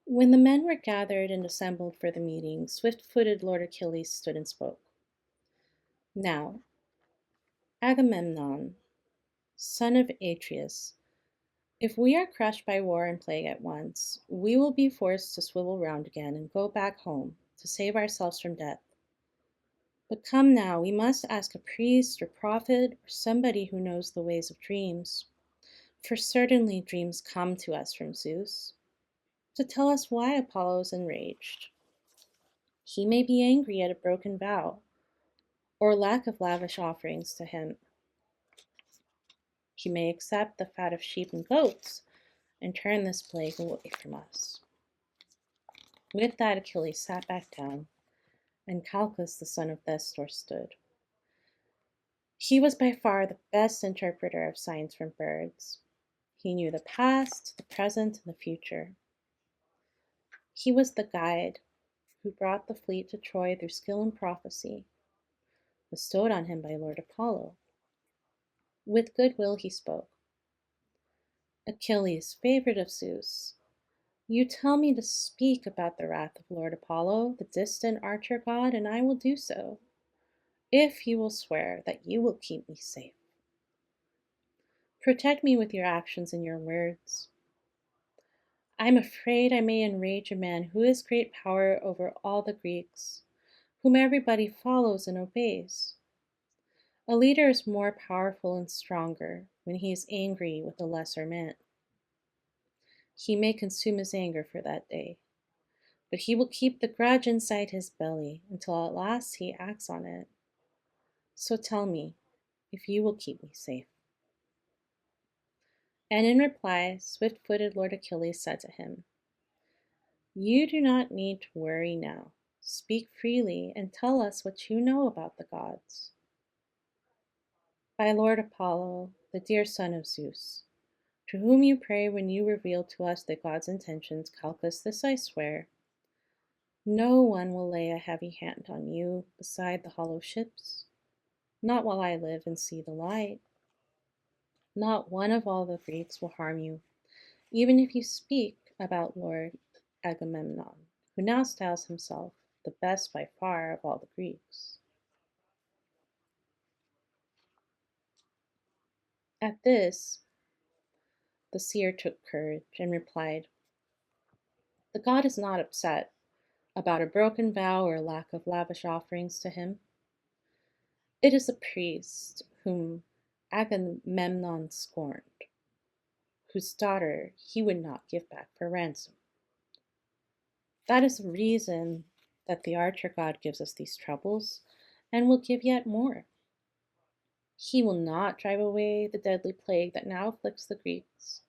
When the men were gathered and assembled for the meeting, swift-footed Lord Achilles stood and spoke. Now, Agamemnon, son of Atreus, if we are crushed by war and plague at once, we will be forced to swivel round again and go back home to save ourselves from death. But come now, we must ask a priest or prophet or somebody who knows the ways of dreams, for certainly dreams come to us from Zeus, to tell us why Apollo is enraged. He may be angry at a broken vow, or lack of lavish offerings to him. He may accept the fat of sheep and goats and turn this plague away from us. With that, Achilles sat back down, and Calchas, the son of Thestor, stood. He was by far the best interpreter of signs from birds. He knew the past, the present, and the future. He was the guide who brought the fleet to Troy through skill and prophecy, bestowed on him by Lord Apollo. With good will he spoke. Achilles, favorite of Zeus, you tell me to speak about the wrath of Lord Apollo, the distant archer god, and I will do so, if you will swear that you will keep me safe. Protect me with your actions and your words. I am afraid I may enrage a man who has great power over all the Greeks, whom everybody follows and obeys. A leader is more powerful and stronger when he is angry with a lesser man. He may consume his anger for that day, but he will keep the grudge inside his belly until at last he acts on it. So tell me if you will keep me safe. And in reply, swift-footed Lord Achilles said to him, You do not need to worry now. Speak freely and tell us what you know about the gods. By Lord Apollo, the dear son of Zeus, to whom you pray when you reveal to us the gods' intentions, Calchas, this I swear, no one will lay a heavy hand on you beside the hollow ships, not while I live and see the light. Not one of all the Greeks will harm you, even if you speak about Lord Agamemnon, who now styles himself the best by far of all the Greeks. At this, the seer took courage and replied, The god is not upset about a broken vow or lack of lavish offerings to him. It is the priest whom Agamemnon scorned, whose daughter he would not give back for ransom. That is the reason that the archer god gives us these troubles, and will give yet more. He will not drive away the deadly plague that now afflicts the Greeks,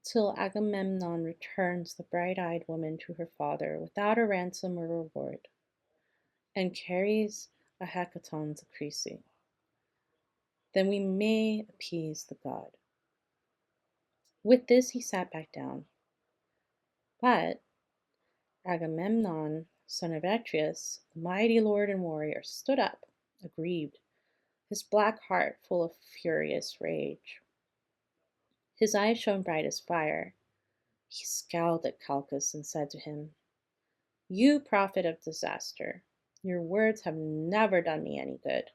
till Agamemnon returns the bright-eyed woman to her father without a ransom or reward, and carries a hecatomb to Chryse. Then we may appease the god. With this he sat back down. But Agamemnon, son of Atreus, the mighty lord and warrior, stood up, aggrieved, his black heart full of furious rage. His eyes shone bright as fire. He scowled at Calchas and said to him, You prophet of disaster, your words have never done me any good.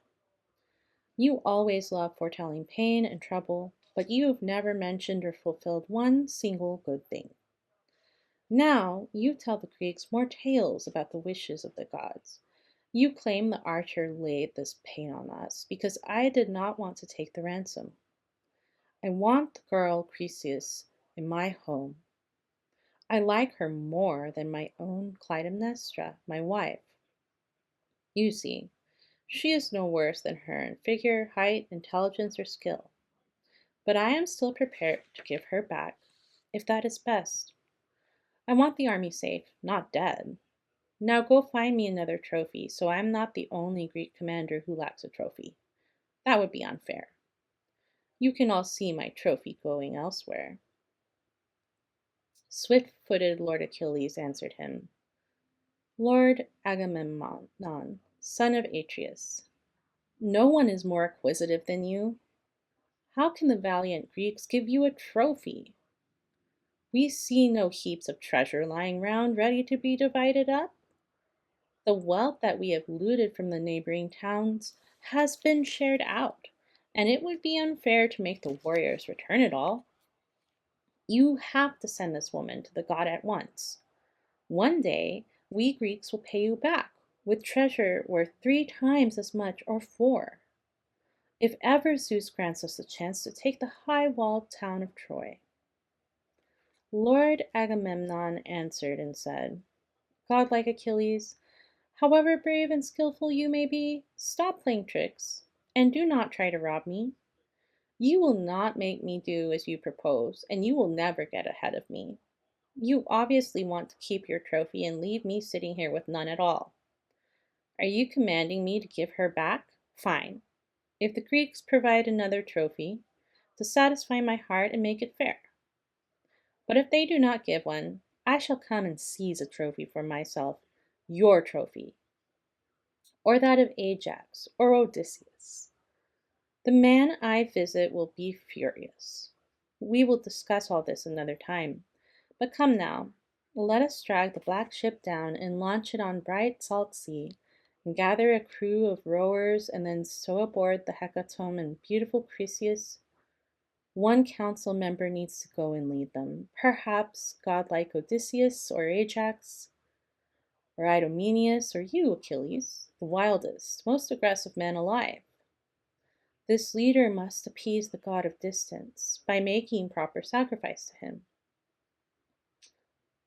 You always love foretelling pain and trouble, but you have never mentioned or fulfilled one single good thing. Now you tell the Greeks more tales about the wishes of the gods. You claim the archer laid this pain on us because I did not want to take the ransom. I want the girl Chryseis in my home. I like her more than my own Clytemnestra, my wife. You see, she is no worse than her in figure, height, intelligence, or skill. But I am still prepared to give her back, if that is best. I want the army safe, not dead. Now go find me another trophy, so I am not the only Greek commander who lacks a trophy. That would be unfair. You can all see my trophy going elsewhere. Swift-footed Lord Achilles answered him, Lord Agamemnon, son of Atreus, no one is more acquisitive than you. How can the valiant Greeks give you a trophy? We see no heaps of treasure lying round ready to be divided up. The wealth that we have looted from the neighboring towns has been shared out, and it would be unfair to make the warriors return it all. You have to send this woman to the god at once. One day, we Greeks will pay you back with treasure worth 3 times as much or 4, if ever Zeus grants us the chance to take the high-walled town of Troy. Lord Agamemnon answered and said, "Godlike Achilles, however brave and skillful you may be, stop playing tricks, and do not try to rob me. You will not make me do as you propose, and you will never get ahead of me. You obviously want to keep your trophy and leave me sitting here with none at all. Are you commanding me to give her back? Fine. If the Greeks provide another trophy, to satisfy my heart and make it fair. But if they do not give one, I shall come and seize a trophy for myself, your trophy, or that of Ajax or Odysseus. The man I visit will be furious. We will discuss all this another time. But come now, let us drag the black ship down and launch it on bright salt sea, and gather a crew of rowers and then stow aboard the hecatomb and beautiful Chryseis. One council member needs to go and lead them, perhaps godlike Odysseus or Ajax, or Idomeneus, or you, Achilles, the wildest, most aggressive man alive. This leader must appease the god of distance by making proper sacrifice to him."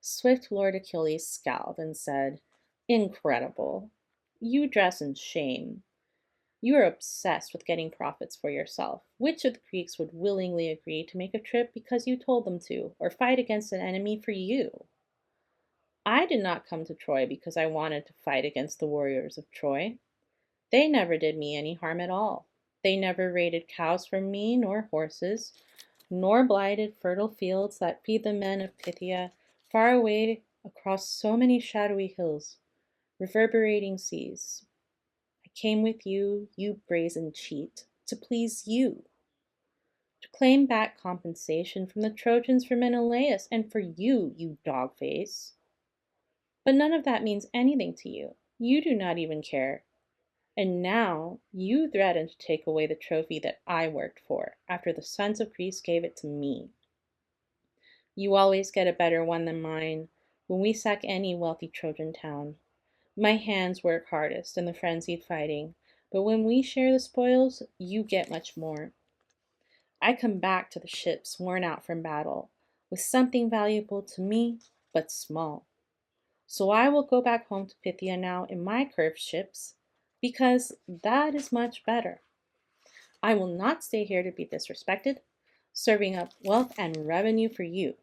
Swift Lord Achilles scowled and said, "Incredible. You dress in shame. You are obsessed with getting profits for yourself. Which of the Greeks would willingly agree to make a trip because you told them to, or fight against an enemy for you? I did not come to Troy because I wanted to fight against the warriors of Troy. They never did me any harm at all. They never raided cows from me, nor horses, nor blighted fertile fields that feed the men of Phthia, far away across so many shadowy hills, reverberating seas. I came with you, you brazen cheat, to please you, to claim back compensation from the Trojans for Menelaus, and for you, you dog-face. But none of that means anything to you. You do not even care. And now you threaten to take away the trophy that I worked for, after the sons of Greece gave it to me. You always get a better one than mine when we sack any wealthy Trojan town. My hands work hardest in the frenzied fighting, but when we share the spoils, you get much more. I come back to the ships worn out from battle, with something valuable to me, but small. So I will go back home to Phthia now in my curved ships, because that is much better. I will not stay here to be disrespected, serving up wealth and revenue for you."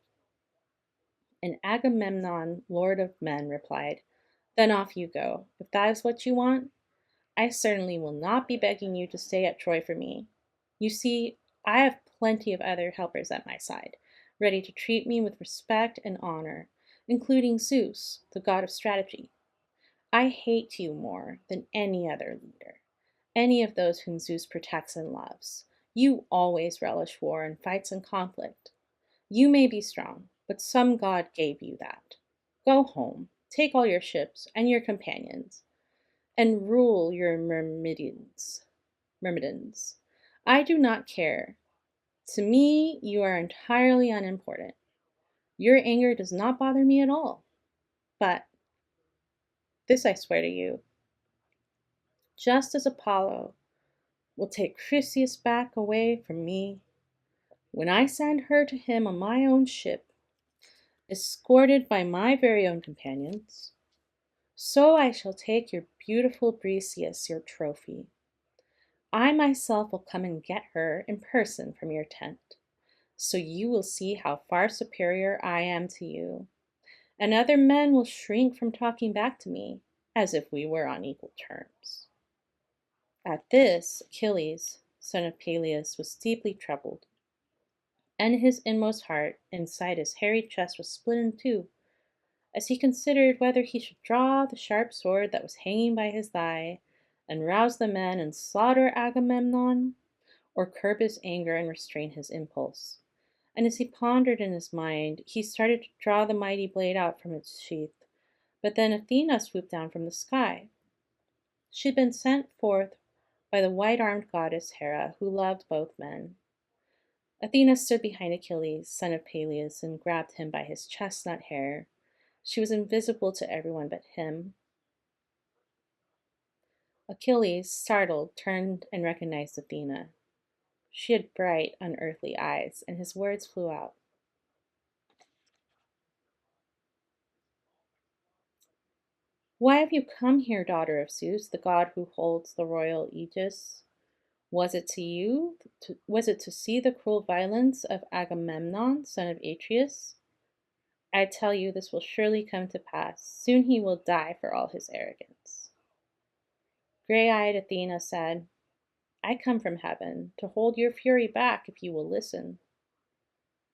And Agamemnon, lord of men, replied, "Then off you go. If that is what you want, I certainly will not be begging you to stay at Troy for me. You see, I have plenty of other helpers at my side, ready to treat me with respect and honor, including Zeus, the god of strategy. I hate you more than any other leader, any of those whom Zeus protects and loves. You always relish war and fights and conflict. You may be strong, but some god gave you that. Go home, take all your ships and your companions, and rule your Myrmidons. I do not care. To me, you are entirely unimportant. Your anger does not bother me at all. But this I swear to you, just as Apollo will take Chryseis back away from me, when I send her to him on my own ship, escorted by my very own companions, so I shall take your beautiful Briseis, your trophy. I myself will come and get her in person from your tent, so you will see how far superior I am to you, and other men will shrink from talking back to me, as if we were on equal terms." At this, Achilles, son of Peleus, was deeply troubled, and his inmost heart inside his hairy chest was split in two, as he considered whether he should draw the sharp sword that was hanging by his thigh, and rouse the men and slaughter Agamemnon, or curb his anger and restrain his impulse. And as he pondered in his mind, he started to draw the mighty blade out from its sheath. But then Athena swooped down from the sky. She had been sent forth by the white-armed goddess Hera, who loved both men. Athena stood behind Achilles, son of Peleus, and grabbed him by his chestnut hair. She was invisible to everyone but him. Achilles, startled, turned and recognized Athena. She had bright, unearthly eyes, and his words flew out. "Why have you come here, daughter of Zeus, the god who holds the royal aegis? Was it to see the cruel violence of Agamemnon, son of Atreus? I tell you, this will surely come to pass. Soon he will die for all his arrogance." Gray-eyed Athena said, "I come from heaven to hold your fury back if you will listen.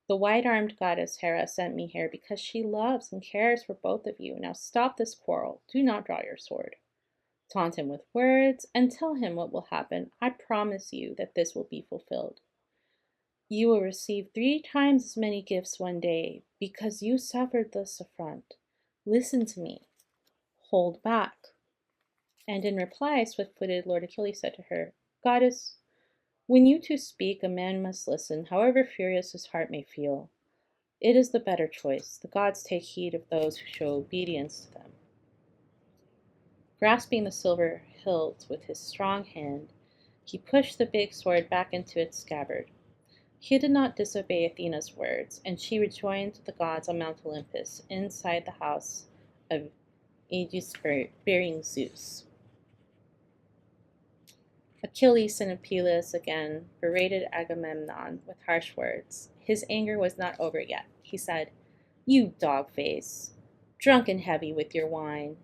The white-armed goddess Hera sent me here because she loves and cares for both of you. Now stop this quarrel. Do not draw your sword. Taunt him with words and tell him what will happen. I promise you that this will be fulfilled. You will receive 3 times as many gifts one day because you suffered this affront. Listen to me. Hold back." And in reply, swift-footed Lord Achilles said to her, "Goddess, when you two speak, a man must listen, however furious his heart may feel. It is the better choice. The gods take heed of those who show obedience to them." Grasping the silver hilt with his strong hand, he pushed the big sword back into its scabbard. He did not disobey Athena's words, and she rejoined the gods on Mount Olympus inside the house of aegis-bearing Zeus. Achilles, son of Peleus, again berated Agamemnon with harsh words. His anger was not over yet. He said, "You dog-face, drunk and heavy with your wine.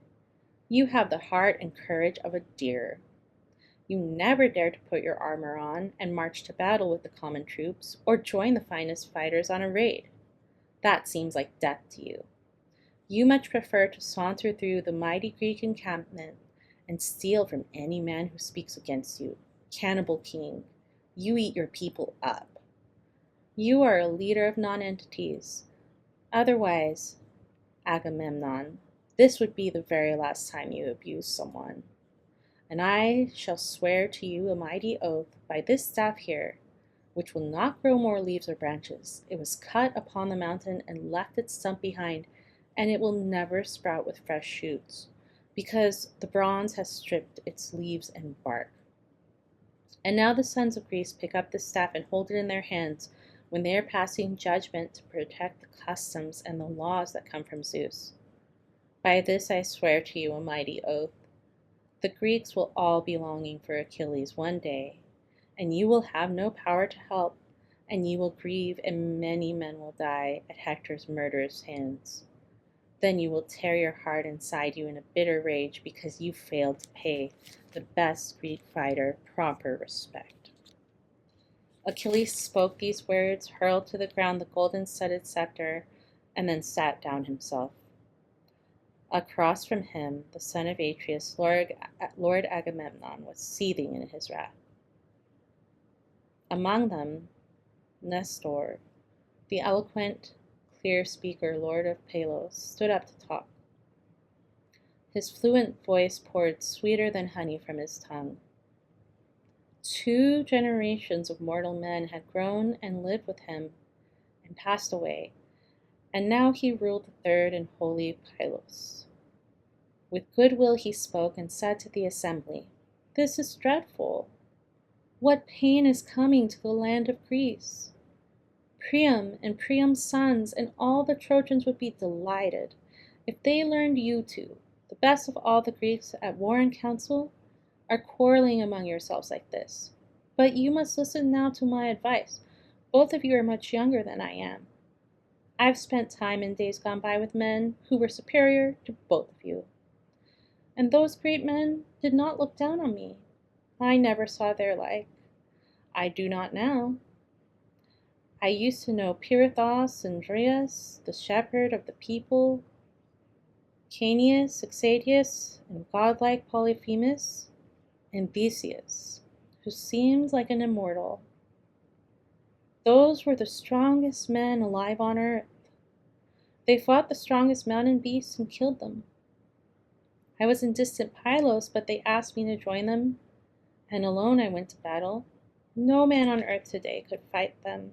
You have the heart and courage of a deer. You never dare to put your armor on and march to battle with the common troops, or join the finest fighters on a raid. That seems like death to you. You much prefer to saunter through the mighty Greek encampment and steal from any man who speaks against you. Cannibal king, you eat your people up. You are a leader of non-entities. Otherwise, Agamemnon, this would be the very last time you abuse someone. And I shall swear to you a mighty oath by this staff here, which will not grow more leaves or branches. It was cut upon the mountain and left its stump behind, and it will never sprout with fresh shoots, because the bronze has stripped its leaves and bark. And now the sons of Greece pick up this staff and hold it in their hands when they are passing judgment to protect the customs and the laws that come from Zeus. By this I swear to you a mighty oath. The Greeks will all be longing for Achilles one day, and you will have no power to help, and you will grieve, and many men will die at Hector's murderous hands. Then you will tear your heart inside you in a bitter rage because you failed to pay the best Greek fighter proper respect." Achilles spoke these words, hurled to the ground the golden-studded scepter, and then sat down himself. Across from him, the son of Atreus, Lord Agamemnon, was seething in his wrath. Among them, Nestor, the eloquent, clear-speaker Lord of Palos, stood up to talk. His fluent voice poured sweeter than honey from his tongue. 2 generations of mortal men had grown and lived with him and passed away, and now he ruled the 3rd and holy Pylos. With goodwill he spoke and said to the assembly, "This is dreadful. What pain is coming to the land of Greece? Priam and Priam's sons and all the Trojans would be delighted if they learned you two, the best of all the Greeks at war and council, are quarreling among yourselves like this. But you must listen now to my advice. Both of you are much younger than I am. I've spent time in days gone by with men who were superior to both of you. And those great men did not look down on me. I never saw their like. I do not now. I used to know Pirithous and Dryas, the shepherd of the people, Caeneus, Exadius, and godlike Polyphemus, and Theseus, who seemed like an immortal. Those were the strongest men alive on earth. They fought the strongest mountain beasts and killed them. I was in distant Pylos, but they asked me to join them, and alone I went to battle. No man on earth today could fight them.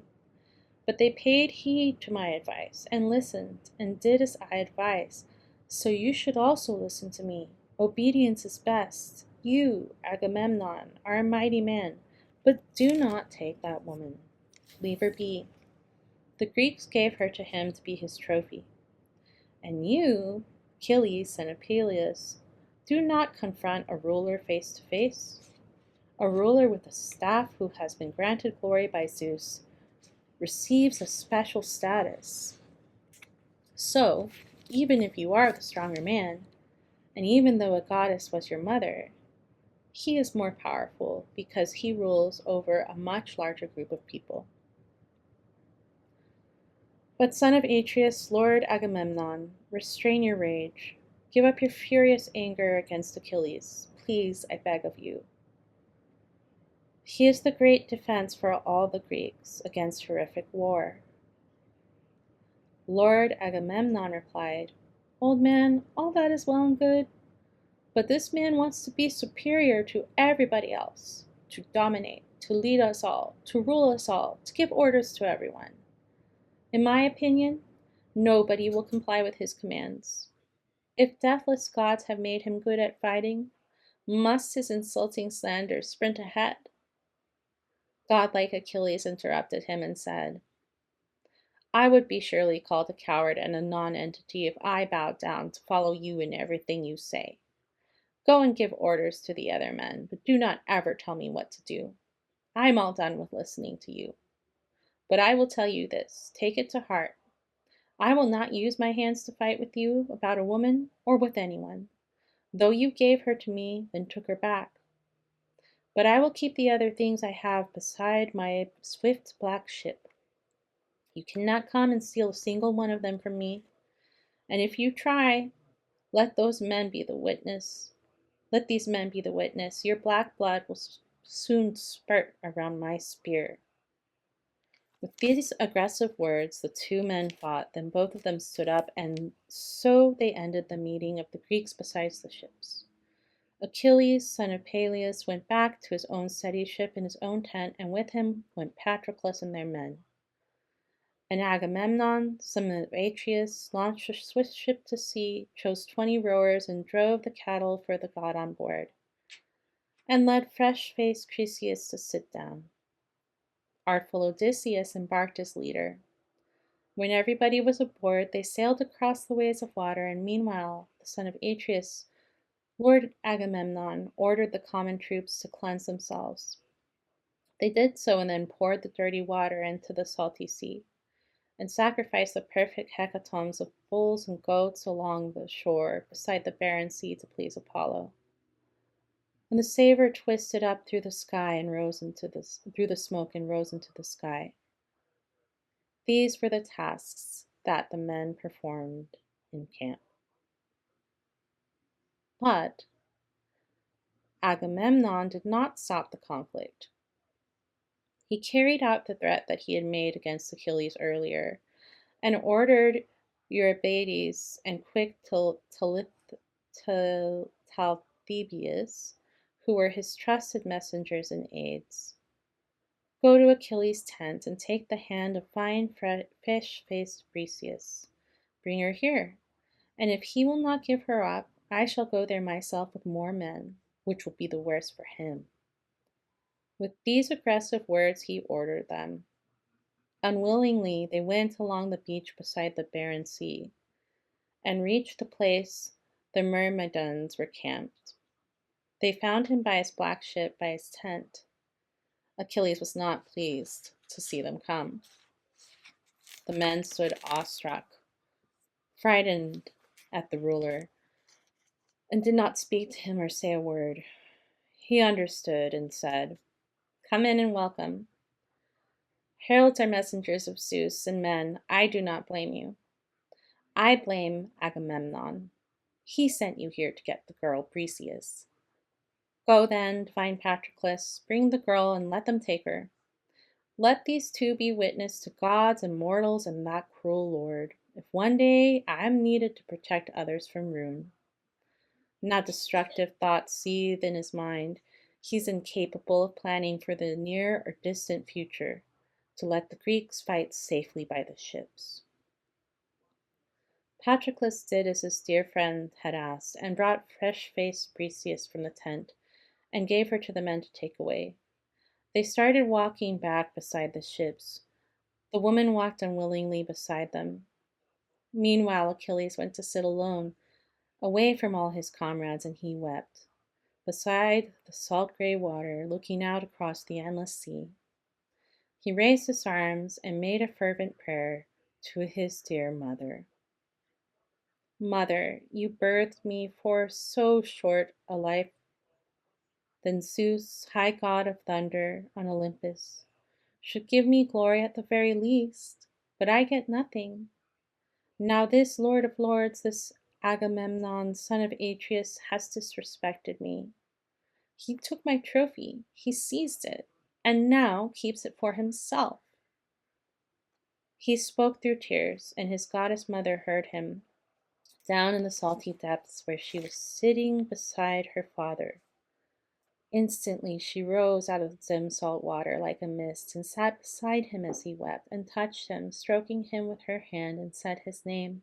But they paid heed to my advice, and listened, and did as I advised. So you should also listen to me. Obedience is best. You, Agamemnon, are a mighty man, but do not take that woman. Leave her be. The Greeks gave her to him to be his trophy. And you, Achilles, son of Peleus, do not confront a ruler face to face. A ruler with a staff who has been granted glory by Zeus receives a special status. So, even if you are the stronger man, and even though a goddess was your mother, he is more powerful because he rules over a much larger group of people. But son of Atreus, Lord Agamemnon, restrain your rage. Give up your furious anger against Achilles. Please, I beg of you. He is the great defense for all the Greeks against horrific war. Lord Agamemnon replied, Old man, all that is well and good, but this man wants to be superior to everybody else, to dominate, to lead us all, to rule us all, to give orders to everyone. In my opinion, nobody will comply with his commands. If deathless gods have made him good at fighting, must his insulting slander sprint ahead? Godlike Achilles interrupted him and said, I would be surely called a coward and a non-entity if I bowed down to follow you in everything you say. Go and give orders to the other men, but do not ever tell me what to do. I'm all done with listening to you. But I will tell you this, take it to heart. I will not use my hands to fight with you about a woman or with anyone, though you gave her to me, then took her back. But I will keep the other things I have beside my swift black ship. You cannot come and steal a single one of them from me, and if you try, let those men be the witness. Let these men be the witness. Your black blood will soon spurt around my spear. With these aggressive words, the two men fought. Then both of them stood up, and so they ended the meeting of the Greeks beside the ships. Achilles, son of Peleus, went back to his own steady ship in his own tent, and with him went Patroclus and their men. And Agamemnon, son of Atreus, launched a swift ship to sea, chose 20 rowers, and drove the cattle for the god on board, and led fresh-faced Chryseis to sit down. Artful Odysseus embarked as leader. When everybody was aboard, they sailed across the waves of water, and meanwhile the son of Atreus, Lord Agamemnon, ordered the common troops to cleanse themselves. They did so and then poured the dirty water into the salty sea, and sacrificed the perfect hecatombs of bulls and goats along the shore beside the barren sea to please Apollo. And the savor twisted up through the sky and rose through the smoke and rose into the sky. These were the tasks that the men performed in camp. But Agamemnon did not stop the conflict. He carried out the threat that he had made against Achilles earlier, and ordered Eurybates and quick Talthybius, who were his trusted messengers and aides. Go to Achilles' tent and take the hand of fine fish-faced Briseis. Bring her here, and if he will not give her up, I shall go there myself with more men, which will be the worse for him. With these aggressive words he ordered them. Unwillingly they went along the beach beside the barren sea, and reached the place the Myrmidons were camped. They found him by his black ship, by his tent. Achilles was not pleased to see them come. The men stood awestruck, frightened at the ruler, and did not speak to him or say a word. He understood and said, Come in and welcome. Heralds are messengers of Zeus, and men, I do not blame you. I blame Agamemnon. He sent you here to get the girl Briseis. Go then, find Patroclus, bring the girl, and let them take her. Let these two be witness to gods and mortals and that cruel lord, if one day I am needed to protect others from ruin. Now destructive thoughts seethe in his mind. He's incapable of planning for the near or distant future, to let the Greeks fight safely by the ships. Patroclus did as his dear friend had asked, and brought fresh-faced Briseis from the tent, and gave her to the men to take away. They started walking back beside the ships. The woman walked unwillingly beside them. Meanwhile Achilles went to sit alone, away from all his comrades, and he wept, beside the salt grey water, looking out across the endless sea. He raised his arms and made a fervent prayer to his dear mother. Mother, you birthed me for so short a life. Then Zeus, high god of thunder on Olympus, should give me glory at the very least, but I get nothing. Now this Lord of Lords, this Agamemnon, son of Atreus, has disrespected me. He took my trophy, he seized it, and now keeps it for himself. He spoke through tears, and his goddess mother heard him, down in the salty depths where she was sitting beside her father. Instantly she rose out of the dim salt water like a mist, and sat beside him as he wept, and touched him, stroking him with her hand, and said his name,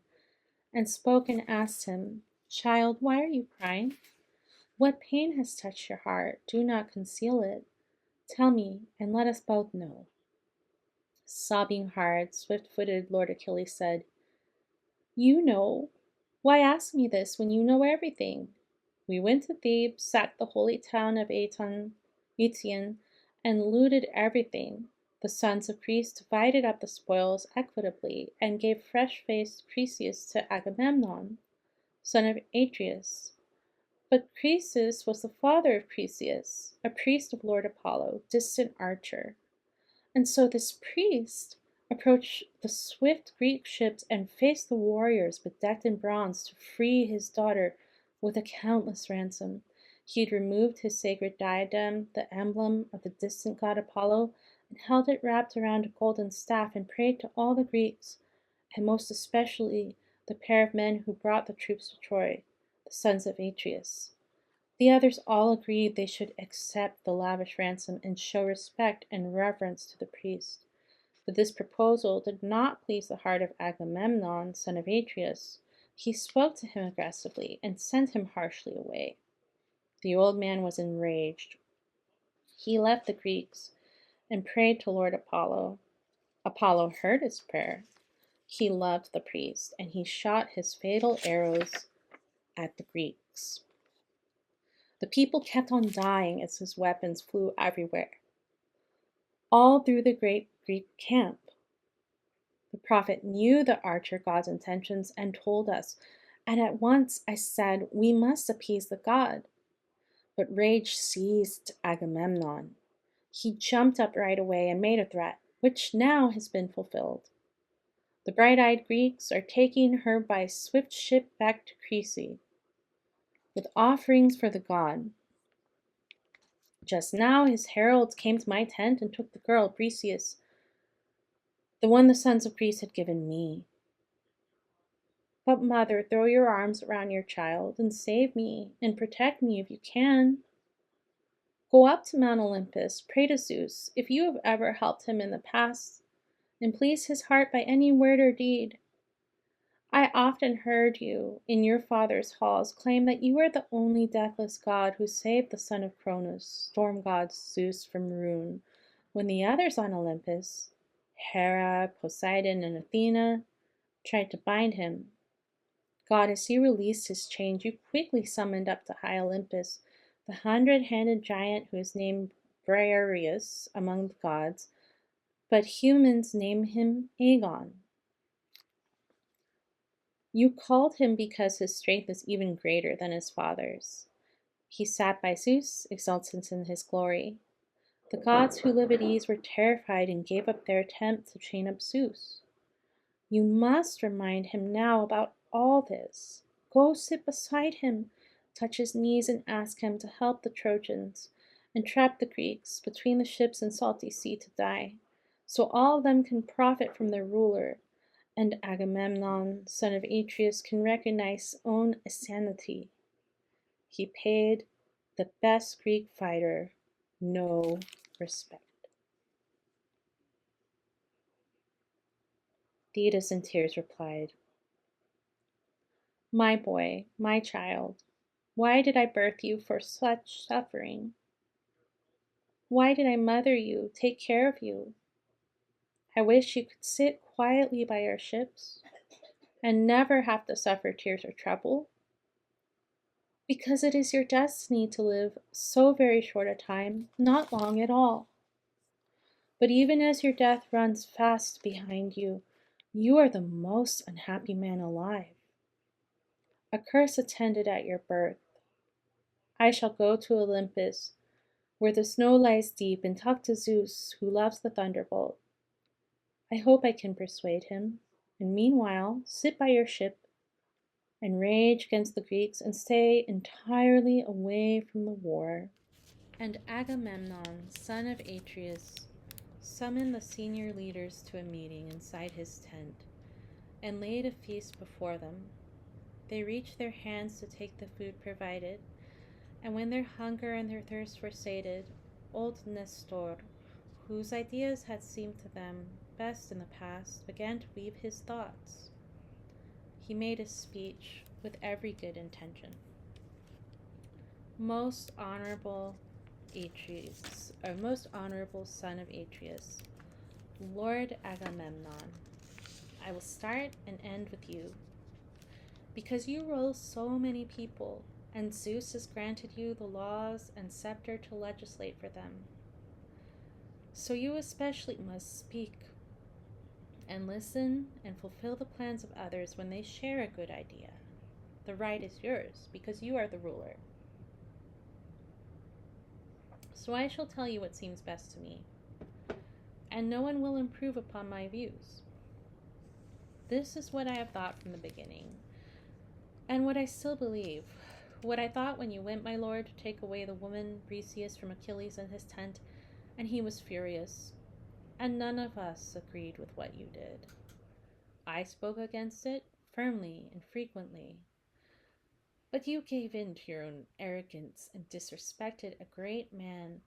and spoke and asked him, Child, why are you crying? What pain has touched your heart? Do not conceal it. Tell me, and let us both know. Sobbing hard, swift-footed Lord Achilles said, You know. Why ask me this when you know everything? We went to Thebes, sacked the holy town of Aetion, and looted everything. The sons of priests divided up the spoils equitably, and gave fresh-faced Briseis to Agamemnon, son of Atreus. But Croesus was the father of Briseis, a priest of Lord Apollo, distant archer. And so this priest approached the swift Greek ships and faced the warriors bedecked in bronze to free his daughter with a countless ransom. He had removed his sacred diadem, the emblem of the distant god Apollo, and held it wrapped around a golden staff, and prayed to all the Greeks, and most especially the pair of men who brought the troops to Troy, the sons of Atreus. The others all agreed they should accept the lavish ransom and show respect and reverence to the priest. But this proposal did not please the heart of Agamemnon, son of Atreus. He spoke to him aggressively and sent him harshly away. The old man was enraged. He left the Greeks and prayed to Lord Apollo. Apollo heard his prayer. He loved the priest, and he shot his fatal arrows at the Greeks. The people kept on dying as his weapons flew everywhere, all through the great Greek camp. The prophet knew the archer god's intentions and told us, and at once I said, we must appease the god. But rage seized Agamemnon. He jumped up right away and made a threat, which now has been fulfilled. The bright-eyed Greeks are taking her by swift ship back to Crete, with offerings for the god. Just now his heralds came to my tent and took the girl, Briseis, the one the sons of Greece had given me. But mother, throw your arms around your child and save me and protect me if you can. Go up to Mount Olympus, pray to Zeus, if you have ever helped him in the past, and please his heart by any word or deed. I often heard you, in your father's halls, claim that you are the only deathless god who saved the son of Cronus, storm god Zeus, from ruin, when the others on Olympus, Hera, Poseidon, and Athena, tried to bind him. God, as he released his chains, you quickly summoned up to high Olympus the 100-handed giant who is named Briareus among the gods, but humans name him Aegon. You called him because his strength is even greater than his father's. He sat by Zeus, exultant in his glory. The gods who live at ease were terrified and gave up their attempt to chain up Zeus. You must remind him now about all this. Go sit beside him, touch his knees, and ask him to help the Trojans and trap the Greeks between the ships and salty sea to die. so all of them can profit from their ruler, and Agamemnon, son of Atreus, can recognize his own insanity. He paid the best Greek fighter no respect. Thetis in tears replied, "My boy, my child, why did I birth you for such suffering? Why did I mother you, take care of you? I wish you could sit quietly by our ships and never have to suffer tears or trouble, because it is your destiny to live so very short a time, not long at all. But even as your death runs fast behind you, you are the most unhappy man alive. A curse attended at your birth. I shall go to Olympus, where the snow lies deep, and talk to Zeus, who loves the thunderbolt. I hope I can persuade him, and meanwhile sit by your ship and rage against the Greeks and stay entirely away from the war." And Agamemnon, son of Atreus, summoned the senior leaders to a meeting inside his tent and laid a feast before them. They reached their hands to take the food provided, and when their hunger and their thirst were sated, old Nestor, whose ideas had seemed to them best in the past, began to weave his thoughts. He made a speech with every good intention. Most honorable son of Atreus, Lord Agamemnon, I will start and end with you. Because you rule so many people, and Zeus has granted you the laws and scepter to legislate for them, so you especially must speak and listen and fulfill the plans of others when they share a good idea. The right is yours, because you are the ruler. So I shall tell you what seems best to me, and no one will improve upon my views. This is what I have thought from the beginning, and what I still believe. What I thought when you went, my lord, to take away the woman Briseis from Achilles in his tent, and he was furious, and none of us agreed with what you did. I spoke against it firmly and frequently, but you gave in to your own arrogance and disrespected a great man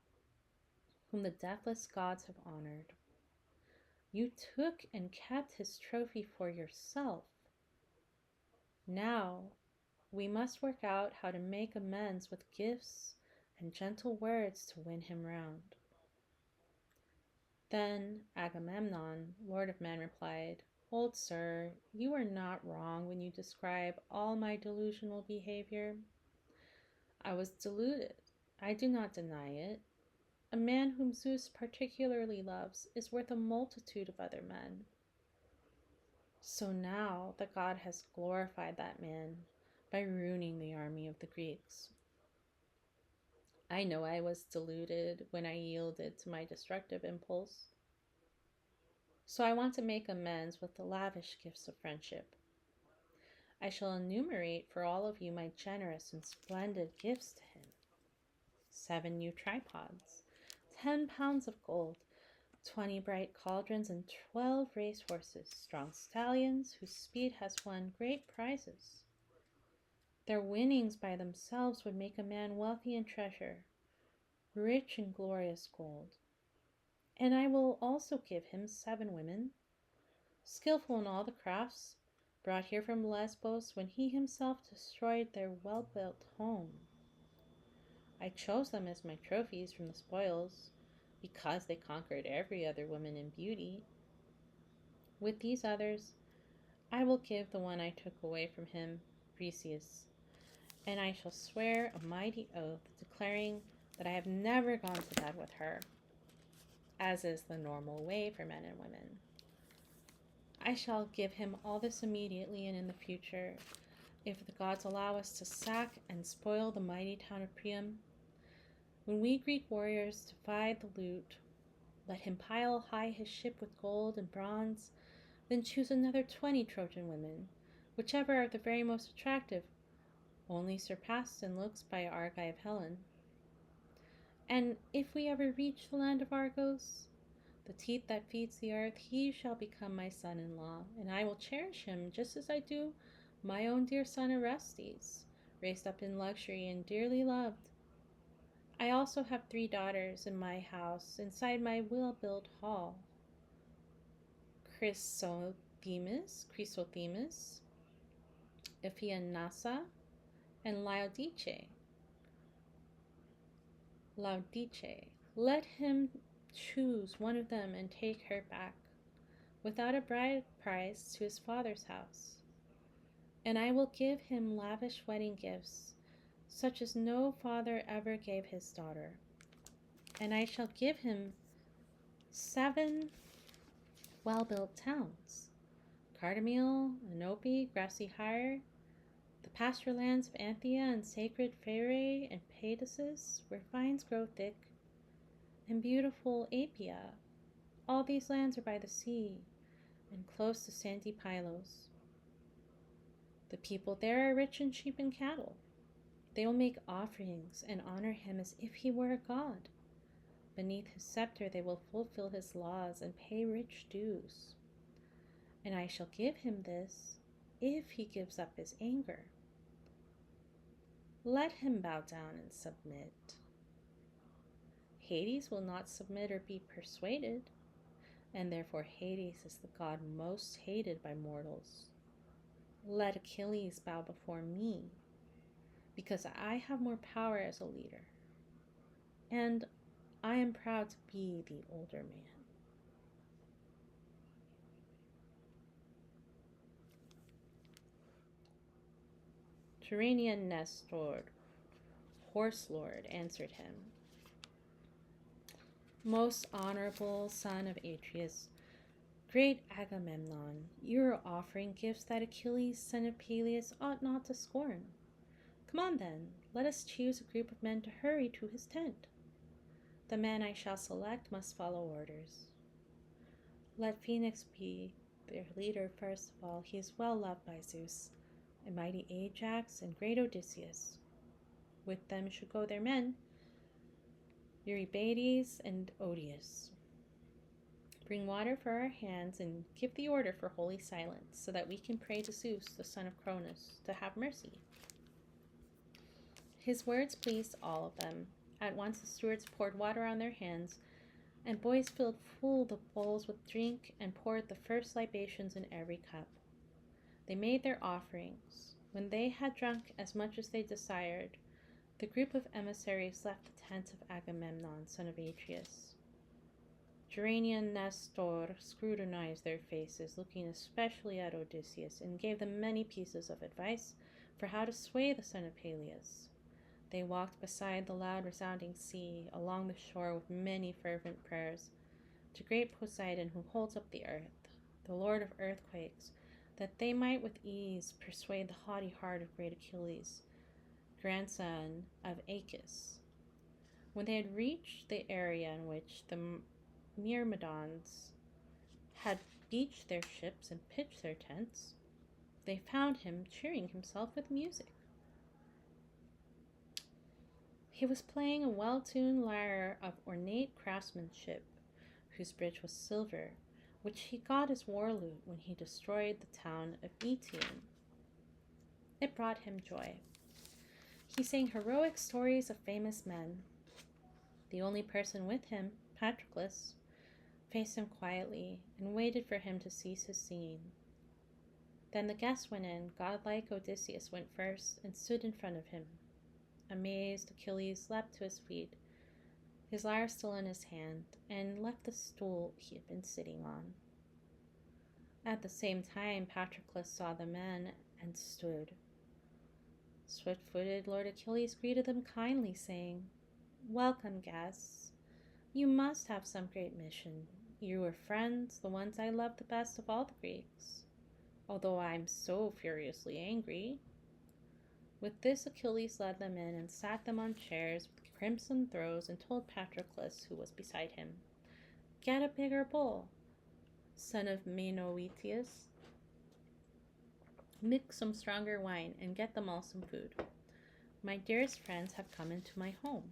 whom the deathless gods have honored. You took and kept his trophy for yourself. Now we must work out how to make amends with gifts and gentle words to win him round." Then Agamemnon, lord of men, replied, "Old sir, you are not wrong when you describe all my delusional behavior. I was deluded. I do not deny it. A man whom Zeus particularly loves is worth a multitude of other men. So now the god has glorified that man by ruining the army of the Greeks. I know I was deluded when I yielded to my destructive impulse. So I want to make amends with the lavish gifts of friendship. I shall enumerate for all of you my generous and splendid gifts to him: 7 new tripods, 10 pounds of gold, 20 bright cauldrons, and 12 racehorses, strong stallions whose speed has won great prizes. Their winnings by themselves would make a man wealthy in treasure, rich in glorious gold. And I will also give him 7 women, skillful in all the crafts, brought here from Lesbos when he himself destroyed their well-built home. I chose them as my trophies from the spoils, because they conquered every other woman in beauty. With these others, I will give the one I took away from him, Briseis, and I shall swear a mighty oath declaring that I have never gone to bed with her, as is the normal way for men and women. I shall give him all this immediately and in the future, if the gods allow us to sack and spoil the mighty town of Priam. When we Greek warriors divide the loot, let him pile high his ship with gold and bronze, then choose another 20 Trojan women, whichever are the very most attractive, only surpassed in looks by Argive Helen. And if we ever reach the land of Argos, the teat that feeds the earth, he shall become my son-in-law, and I will cherish him just as I do my own dear son Orestes, raised up in luxury and dearly loved. I also have 3 daughters in my house, inside my well-built hall. Chrysothemis, Iphianassa, and Laodice. Let him choose one of them and take her back, without a bride price, to his father's house. And I will give him lavish wedding gifts, such as no father ever gave his daughter. And I shall give him 7 well-built towns: Cardamil, Anope, Grassy Hire, the pasture lands of Anthea and sacred Pherae and Pedasus, where vines grow thick, and beautiful Apia. All these lands are by the sea, and close to sandy Pylos. The people there are rich in sheep and cattle. They will make offerings and honor him as if he were a god. Beneath his scepter they will fulfill his laws and pay rich dues. And I shall give him this if he gives up his anger. Let him bow down and submit. Hades will not submit or be persuaded, and therefore Hades is the god most hated by mortals. Let Achilles bow before me, because I have more power as a leader, and I am proud to be the older man. Tyrrhenian Nestor, horse lord, answered him, Most honorable son of Atreus, great Agamemnon, you are offering gifts that Achilles, son of Peleus, ought not to scorn. Come on then, let us choose a group of men to hurry to his tent. The man I shall select must follow orders. Let Phoenix be their leader first of all. He is well loved by Zeus, and mighty Ajax and great Odysseus. With them should go their men, Eurybates and Odius. Bring water for our hands and give the order for holy silence, so that we can pray to Zeus, the son of Cronus, to have mercy. His words pleased all of them. At once the stewards poured water on their hands, and boys filled full the bowls with drink and poured the first libations in every cup. They made their offerings. When they had drunk as much as they desired, the group of emissaries left the tent of Agamemnon, son of Atreus. Tyrrhenian Nestor scrutinized their faces, looking especially at Odysseus, and gave them many pieces of advice for how to sway the son of Peleus. They walked beside the loud resounding sea, along the shore with many fervent prayers, to great Poseidon who holds up the earth, the lord of earthquakes, that they might with ease persuade the haughty heart of great Achilles, grandson of Aeacus. When they had reached the area in which the Myrmidons had beached their ships and pitched their tents, they found him cheering himself with music. He was playing a well-tuned lyre of ornate craftsmanship, whose bridge was silver, which he got as war loot when he destroyed the town of Eetion. It brought him joy. He sang heroic stories of famous men. The only person with him, Patroclus, faced him quietly and waited for him to cease his singing. Then the guests went in. Godlike Odysseus went first and stood in front of him. Amazed, Achilles leapt to his feet, his lyre still in his hand, and left the stool he had been sitting on. At the same time, Patroclus saw the men and stood. Swift-footed Lord Achilles greeted them kindly, saying, Welcome, guests. You must have some great mission. You are friends, the ones I love the best of all the Greeks, although I am so furiously angry. With this, Achilles led them in and sat them on chairs with crimson throws and told Patroclus, who was beside him, Get a bigger bowl, son of Menoetius. Mix some stronger wine and get them all some food. My dearest friends have come into my home.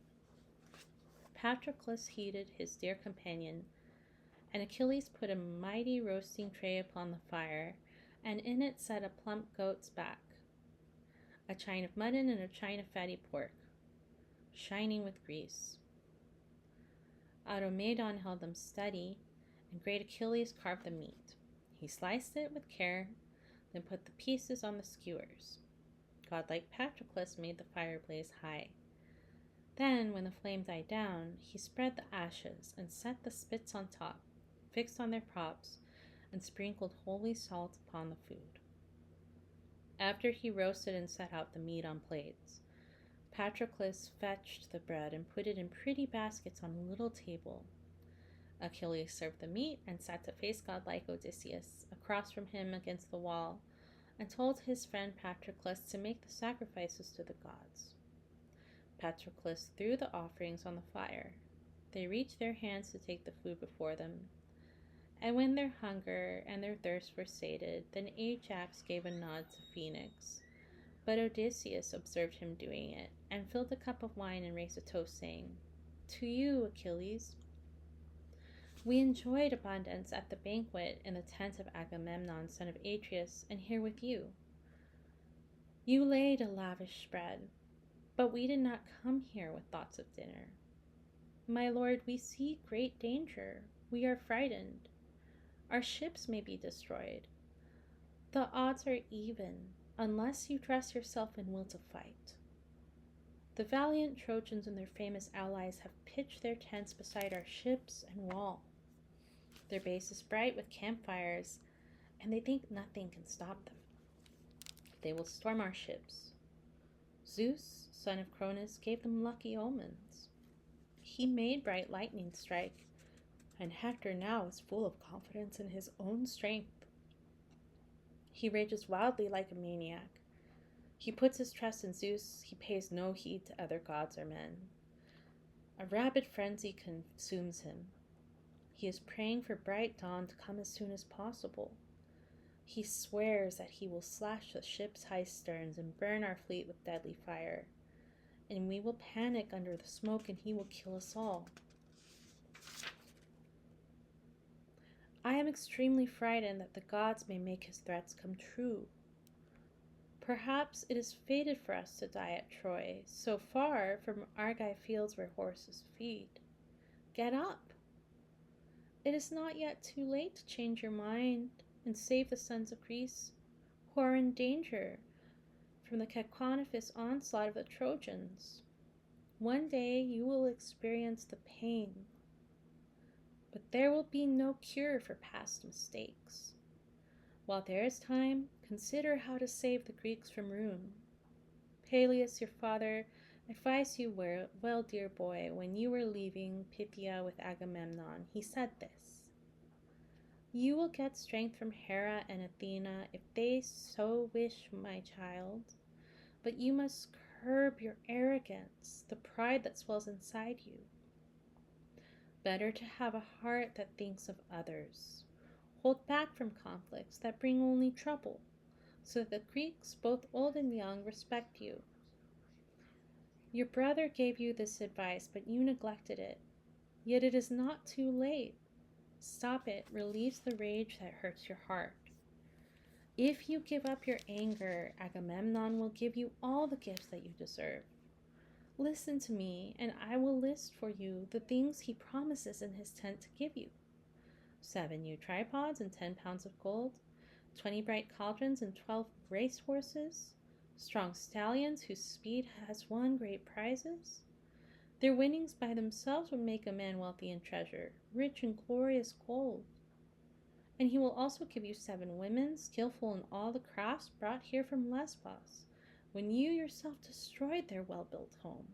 Patroclus heeded his dear companion And Achilles put a mighty roasting tray upon the fire, and in it set a plump goat's back, a chine of mutton, and a chine of fatty pork, shining with grease. Automedon held them steady, and great Achilles carved the meat. He sliced it with care, then put the pieces on the skewers. Godlike Patroclus made the fire blaze high. Then, when the flame died down, he spread the ashes and set the spits on top, fixed on their props, and sprinkled holy salt upon the food. After he roasted and set out the meat on plates, Patroclus fetched the bread and put it in pretty baskets on a little table. Achilles served the meat and sat to face godlike Odysseus, across from him against the wall, and told his friend Patroclus to make the sacrifices to the gods. Patroclus threw the offerings on the fire. They reached their hands to take the food before them, and when their hunger and their thirst were sated, then Ajax gave a nod to Phoenix. But Odysseus observed him doing it, and filled a cup of wine and raised a toast, saying, "To you, Achilles." We enjoyed abundance at the banquet in the tent of Agamemnon, son of Atreus, and here with you. You laid a lavish spread, but we did not come here with thoughts of dinner. My lord, we see great danger. We are frightened. Our ships may be destroyed. The odds are even, unless you dress yourself in will to fight. The valiant Trojans and their famous allies have pitched their tents beside our ships and wall. Their base is bright with campfires, and they think nothing can stop them. They will storm our ships. Zeus, son of Cronus, gave them lucky omens. He made bright lightning strike, and Hector now is full of confidence in his own strength. He rages wildly like a maniac. He puts his trust in Zeus. He pays no heed to other gods or men. A rabid frenzy consumes him. He is praying for bright dawn to come as soon as possible. He swears that he will slash the ship's high sterns and burn our fleet with deadly fire, and we will panic under the smoke and he will kill us all. I am extremely frightened that the gods may make his threats come true. Perhaps it is fated for us to die at Troy, so far from Argive fields where horses feed. Get up! It is not yet too late to change your mind and save the sons of Greece, who are in danger from the cacophonous onslaught of the Trojans. One day you will experience the pain, but there will be no cure for past mistakes. While there is time, consider how to save the Greeks from ruin. Peleus, your father, advised you well, dear boy, when you were leaving Phthia with Agamemnon. He said this: "You will get strength from Hera and Athena if they so wish, my child, but you must curb your arrogance, the pride that swells inside you. Better to have a heart that thinks of others. Hold back from conflicts that bring only trouble, so that the Greeks, both old and young, respect you. Your brother gave you this advice, but you neglected it. Yet it is not too late. Stop it. Release the rage that hurts your heart. If you give up your anger, Agamemnon will give you all the gifts that you deserve. Listen to me, and I will list for you the things he promises in his tent to give you: 7 new tripods and 10 pounds of gold, 20 bright cauldrons and 12 race horses, strong stallions whose speed has won great prizes. Their winnings by themselves would make a man wealthy in treasure, rich in glorious gold. And he will also give you 7 women, skillful in all the crafts brought here from Lesbos, when you yourself destroyed their well-built home.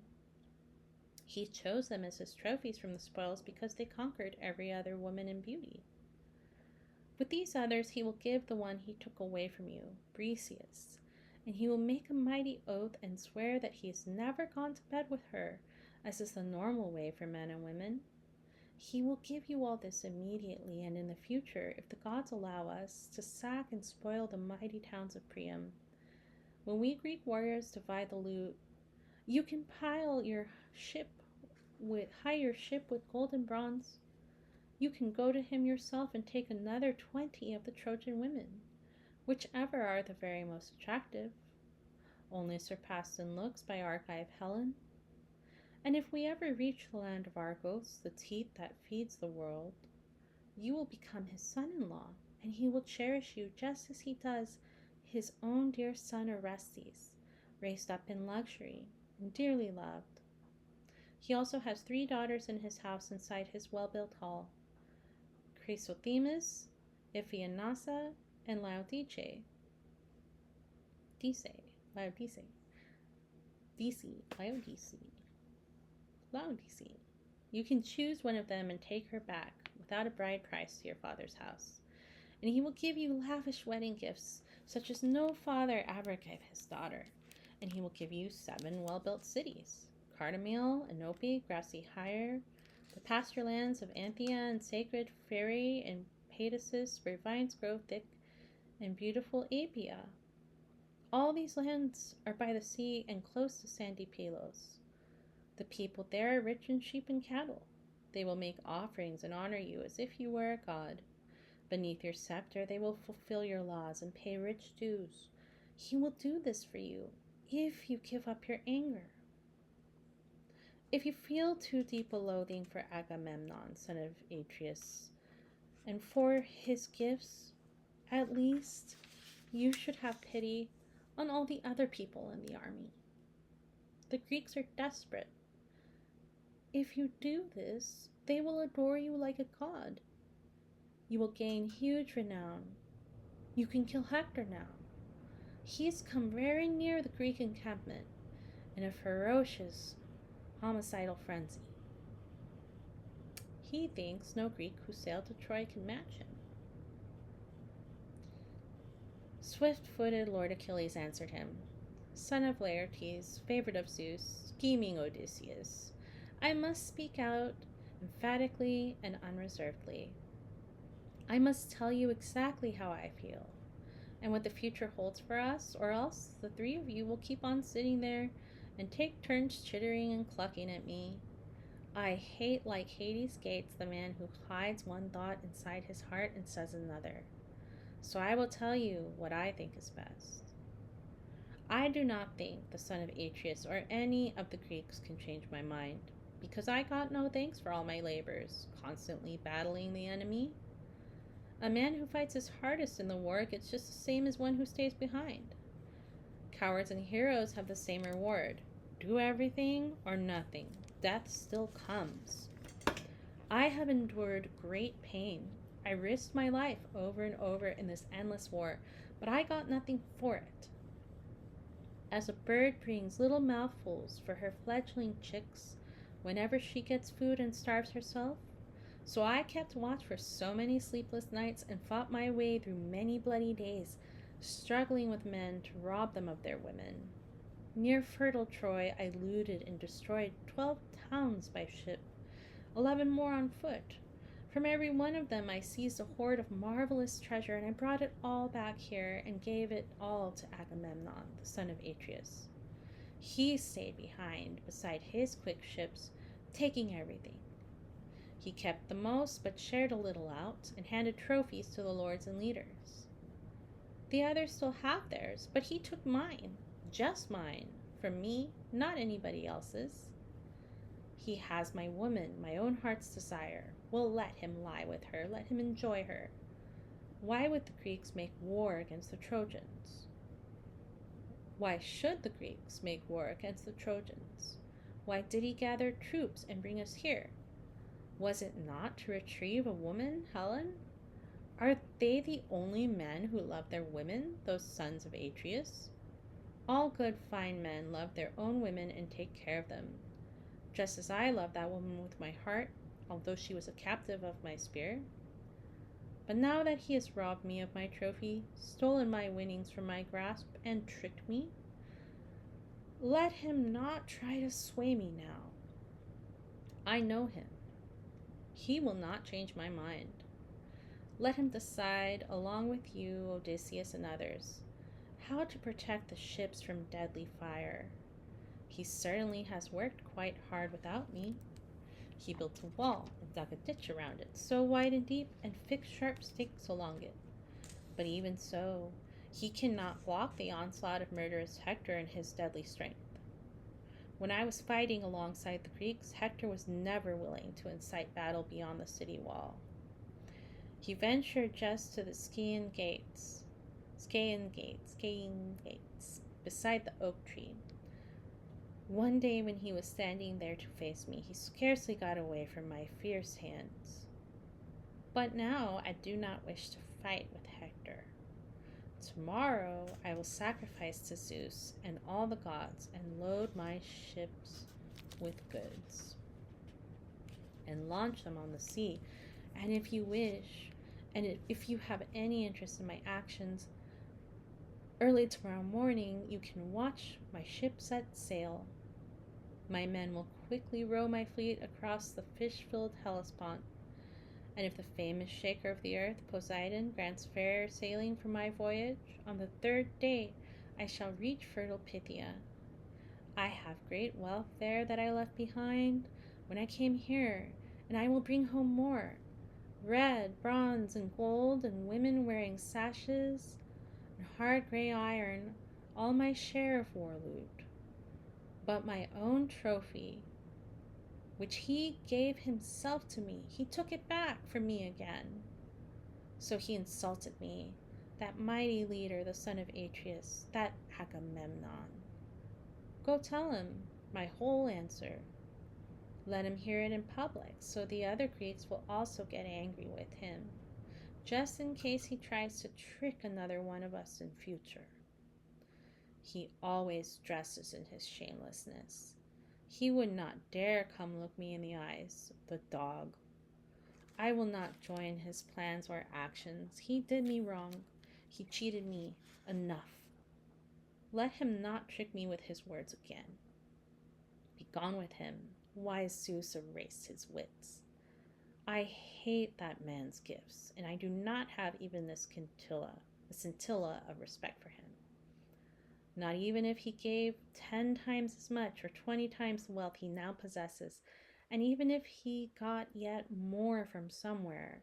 He chose them as his trophies from the spoils because they conquered every other woman in beauty. With these others he will give the one he took away from you, Briseis, and he will make a mighty oath and swear that he has never gone to bed with her, as is the normal way for men and women. He will give you all this immediately, and in the future, if the gods allow us, to sack and spoil the mighty towns of Priam. When we Greek warriors divide the loot, you can hire your ship with gold and bronze. You can go to him yourself and take another 20 of the Trojan women, whichever are the very most attractive, only surpassed in looks by Argive Helen. And if we ever reach the land of Argos, the teat that feeds the world, you will become his son-in-law, and he will cherish you just as he does his own dear son Orestes, raised up in luxury and dearly loved. He also has 3 daughters in his house inside his well-built hall, Chrysothemis, Iphianassa, and Laodice. Laodice. You can choose one of them and take her back without a bride price to your father's house, and he will give you lavish wedding gifts such as no father ever gave his daughter, and he will give you 7 well-built cities, Cardamil, Inope, Grassy Hire, the pasture lands of Anthea and sacred Phaerae and Pedasus, where vines grow thick, and beautiful Apia. All these lands are by the sea and close to sandy Pylos. The people there are rich in sheep and cattle. They will make offerings and honor you as if you were a god. Beneath your scepter they will fulfill your laws and pay rich dues. He will do this for you if you give up your anger. If you feel too deep a loathing for Agamemnon, son of Atreus, and for his gifts, at least you should have pity on all the other people in the army. The Greeks are desperate. If you do this, they will adore you like a god. You will gain huge renown. You can kill Hector now. He's come very near the Greek encampment in a ferocious, homicidal frenzy. He thinks no Greek who sailed to Troy can match him. Swift-footed Lord Achilles answered him, Son of Laertes, favorite of Zeus, scheming Odysseus, I must speak out emphatically and unreservedly. I must tell you exactly how I feel, and what the future holds for us, or else the 3 of you will keep on sitting there and take turns chittering and clucking at me. I hate like Hades' gates the man who hides one thought inside his heart and says another. So I will tell you what I think is best. I do not think the son of Atreus or any of the Greeks can change my mind, because I got no thanks for all my labors, constantly battling the enemy. A man who fights his hardest in the war gets just the same as one who stays behind. Cowards and heroes have the same reward. Do everything or nothing. Death still comes. I have endured great pain. I risked my life over and over in this endless war, but I got nothing for it. As a bird brings little mouthfuls for her fledgling chicks whenever she gets food and starves herself, so I kept watch for so many sleepless nights and fought my way through many bloody days, struggling with men to rob them of their women. Near fertile Troy I looted and destroyed 12 towns by ship, 11 more on foot. From every one of them I seized a hoard of marvelous treasure, and I brought it all back here and gave it all to Agamemnon, the son of Atreus. He stayed behind beside his quick ships, taking everything. He kept the most, but shared a little out, and handed trophies to the lords and leaders. The others still have theirs, but he took mine, just mine, from me, not anybody else's. He has my woman, my own heart's desire. We'll let him lie with her, let him enjoy her. Why would the Greeks make war against the Trojans? Why should the Greeks make war against the Trojans? Why did he gather troops and bring us here? Was it not to retrieve a woman, Helen? Are they the only men who love their women, those sons of Atreus? All good, fine men love their own women and take care of them, just as I love that woman with my heart, although she was a captive of my spirit. But now that he has robbed me of my trophy, stolen my winnings from my grasp, and tricked me, let him not try to sway me now. I know him. He will not change my mind. Let him decide, along with you, Odysseus, and others, how to protect the ships from deadly fire. He certainly has worked quite hard without me. He built a wall and dug a ditch around it, so wide and deep, and fixed sharp stakes along it. But even so, he cannot block the onslaught of murderous Hector and his deadly strength. When I was fighting alongside the Greeks, Hector was never willing to incite battle beyond the city wall. He ventured just to the Scaean gates, beside the oak tree. One day when he was standing there to face me, he scarcely got away from my fierce hands. But now I do not wish to fight with Hector. Tomorrow I will sacrifice to Zeus and all the gods and load my ships with goods and launch them on the sea. And if you wish, and if you have any interest in my actions, early tomorrow morning you can watch my ship set sail. My men will quickly row my fleet across the fish-filled Hellespont, and if the famous shaker of the earth, Poseidon, grants fair sailing for my voyage, on the third day I shall reach fertile Phthia. I have great wealth there that I left behind when I came here, and I will bring home more, red, bronze, and gold, and women wearing sashes, and hard gray iron, all my share of war loot. But my own trophy, which he gave himself to me, he took it back from me again. So he insulted me, that mighty leader, the son of Atreus, that Agamemnon. Go tell him my whole answer. Let him hear it in public, so the other Greeks will also get angry with him, just in case he tries to trick another one of us in future. He always dresses in his shamelessness. He would not dare come look me in the eyes, the dog. I will not join his plans or actions. He did me wrong. He cheated me. Enough. Let him not trick me with his words again. Be gone with him. Wise Zeus erased his wits. I hate that man's gifts, and I do not have even a scintilla of respect for him. Not even if he gave 10 times as much or 20 times the wealth he now possesses, and even if he got yet more from somewhere,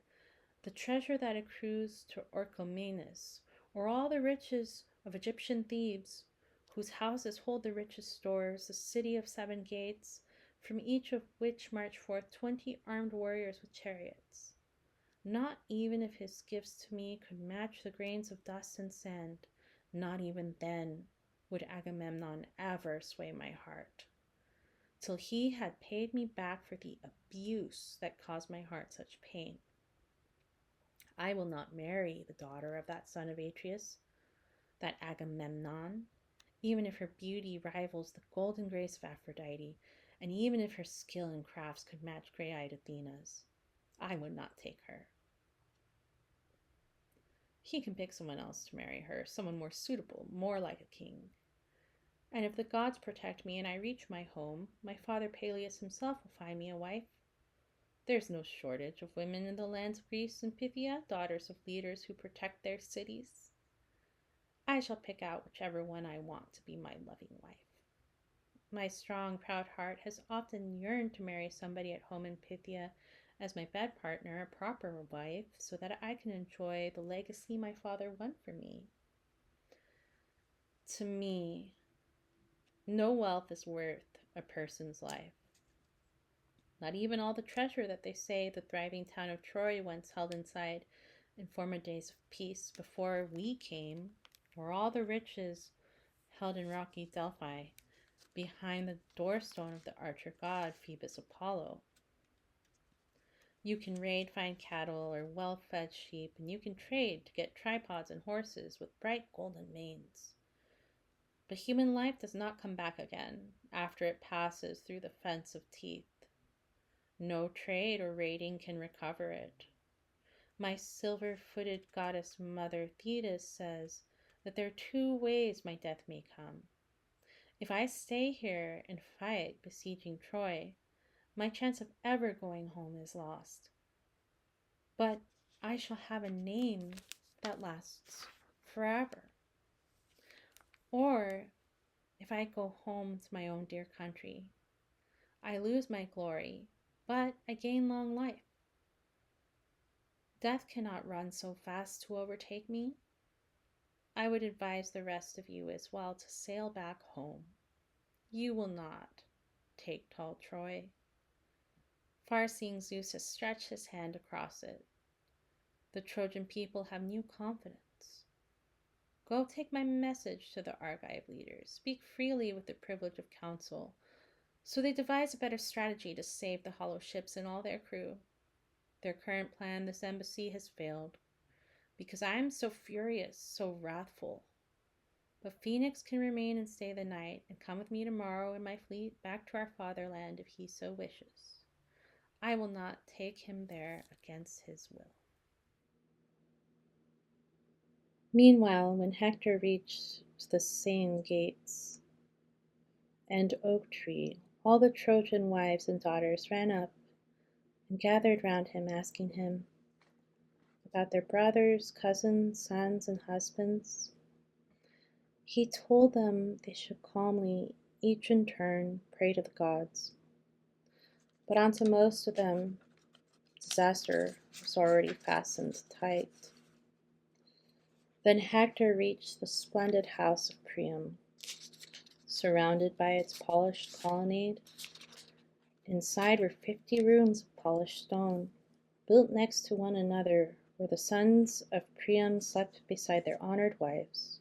the treasure that accrues to Orchomenus, or all the riches of Egyptian Thebes, whose houses hold the richest stores, the city of 7 gates, from each of which march forth 20 armed warriors with chariots. Not even if his gifts to me could match the grains of dust and sand, not even then would Agamemnon ever sway my heart, till he had paid me back for the abuse that caused my heart such pain. I will not marry the daughter of that son of Atreus, that Agamemnon, even if her beauty rivals the golden grace of Aphrodite, and even if her skill in crafts could match gray-eyed Athena's. I would not take her. He can pick someone else to marry her, someone more suitable, more like a king. And if the gods protect me and I reach my home, my father Peleus himself will find me a wife. There's no shortage of women in the lands of Greece and Phthia, daughters of leaders who protect their cities. I shall pick out whichever one I want to be my loving wife. My strong, proud heart has often yearned to marry somebody at home in Phthia as my bed partner, a proper wife, so that I can enjoy the legacy my father won for me. To me, no wealth is worth a person's life. Not even all the treasure that they say the thriving town of Troy once held inside in former days of peace before we came, or all the riches held in rocky Delphi behind the doorstone of the archer god Phoebus Apollo. You can raid fine cattle or well-fed sheep, and you can trade to get tripods and horses with bright golden manes. But human life does not come back again after it passes through the fence of teeth. No trade or raiding can recover it. My silver-footed goddess mother Thetis says that there are 2 ways my death may come. If I stay here and fight besieging Troy, my chance of ever going home is lost. But I shall have a name that lasts forever. Or, if I go home to my own dear country, I lose my glory, but I gain long life. Death cannot run so fast to overtake me. I would advise the rest of you as well to sail back home. You will not take tall Troy. Far-seeing Zeus has stretched his hand across it. The Trojan people have new confidence. Go take my message to the Argive leaders. Speak freely with the privilege of counsel, so they devise a better strategy to save the hollow ships and all their crew. Their current plan, this embassy, has failed, because I am so furious, so wrathful. But Phoenix can remain and stay the night, and come with me tomorrow in my fleet back to our fatherland if he so wishes. I will not take him there against his will. Meanwhile, when Hector reached the Scaean gates and oak tree, all the Trojan wives and daughters ran up and gathered round him, asking him about their brothers, cousins, sons, and husbands. He told them they should calmly, each in turn, pray to the gods. But onto most of them, disaster was already fastened tight. Then Hector reached the splendid house of Priam, surrounded by its polished colonnade. Inside were 50 rooms of polished stone, built next to one another, where the sons of Priam slept beside their honored wives.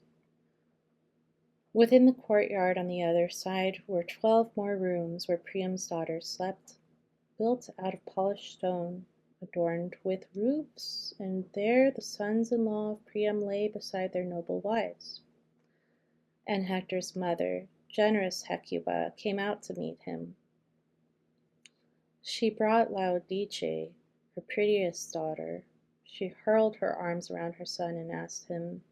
Within the courtyard on the other side were 12 more rooms where Priam's daughters slept, built out of polished stone, adorned with roofs, and there the sons-in-law of Priam lay beside their noble wives. And Hector's mother, generous Hecuba, came out to meet him. She brought Laodice, her prettiest daughter. She hurled her arms around her son and asked him,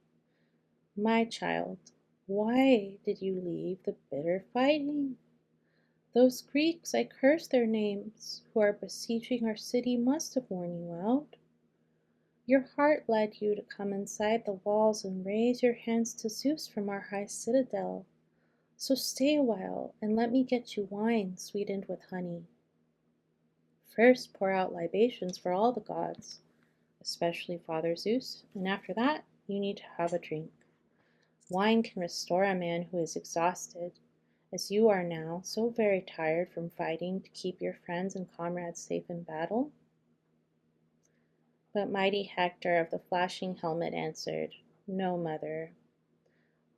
"My child, why did you leave the bitter fighting? Those Greeks, I curse their names, who are besieging our city must have worn you out. Your heart led you to come inside the walls and raise your hands to Zeus from our high citadel. So stay a while and let me get you wine sweetened with honey. First pour out libations for all the gods, especially Father Zeus, and after that you need to have a drink. Wine can restore a man who is exhausted, as you are now, so very tired from fighting to keep your friends and comrades safe in battle." But mighty Hector of the flashing helmet answered, "No, mother,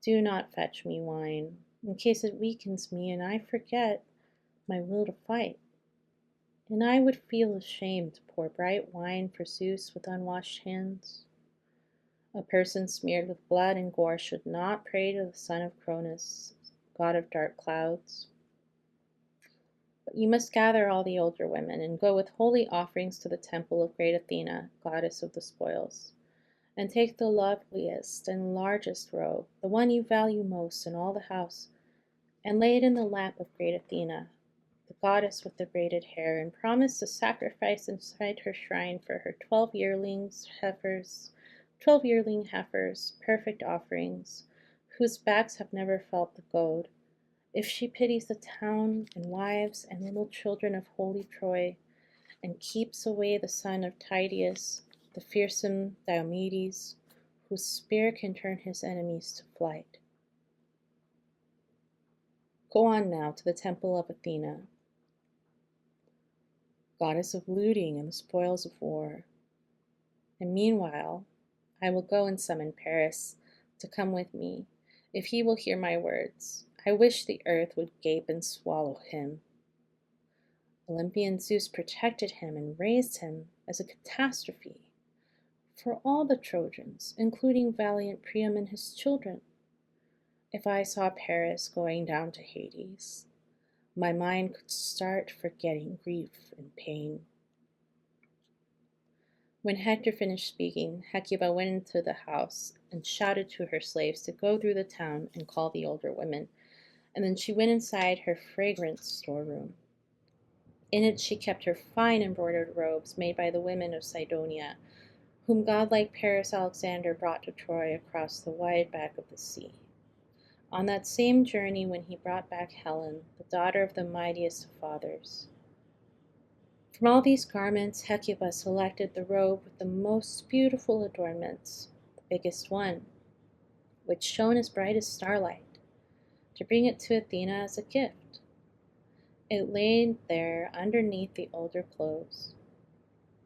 do not fetch me wine, in case it weakens me and I forget my will to fight. And I would feel ashamed to pour bright wine for Zeus with unwashed hands. A person smeared with blood and gore should not pray to the son of Cronus, god of dark clouds. But you must gather all the older women and go with holy offerings to the temple of great Athena, goddess of the spoils, and take the loveliest and largest robe, the one you value most in all the house, and lay it in the lap of great Athena, the goddess with the braided hair, and promise to sacrifice inside her shrine for her 12 yearling heifers, perfect offerings, whose backs have never felt the goad. If she pities the town and wives and little children of holy Troy, and keeps away the son of Tydeus, the fearsome Diomedes, whose spear can turn his enemies to flight. Go on now to the temple of Athena, goddess of looting and the spoils of war. And meanwhile, I will go and summon Paris to come with me, if he will hear my words. I wish the earth would gape and swallow him." Olympian Zeus protected him and raised him as a catastrophe for all the Trojans, including valiant Priam and his children. If I saw Paris going down to Hades, my mind could start forgetting grief and pain. When Hector finished speaking, Hecuba went into the house and shouted to her slaves to go through the town and call the older women, and then she went inside her fragrant storeroom. In it she kept her fine embroidered robes made by the women of Cydonia, whom godlike Paris Alexander brought to Troy across the wide back of the sea. On that same journey when he brought back Helen, the daughter of the mightiest of fathers. From all these garments Hecuba selected the robe with the most beautiful adornments, the biggest one, which shone as bright as starlight, to bring it to Athena as a gift. It lay there underneath the older clothes.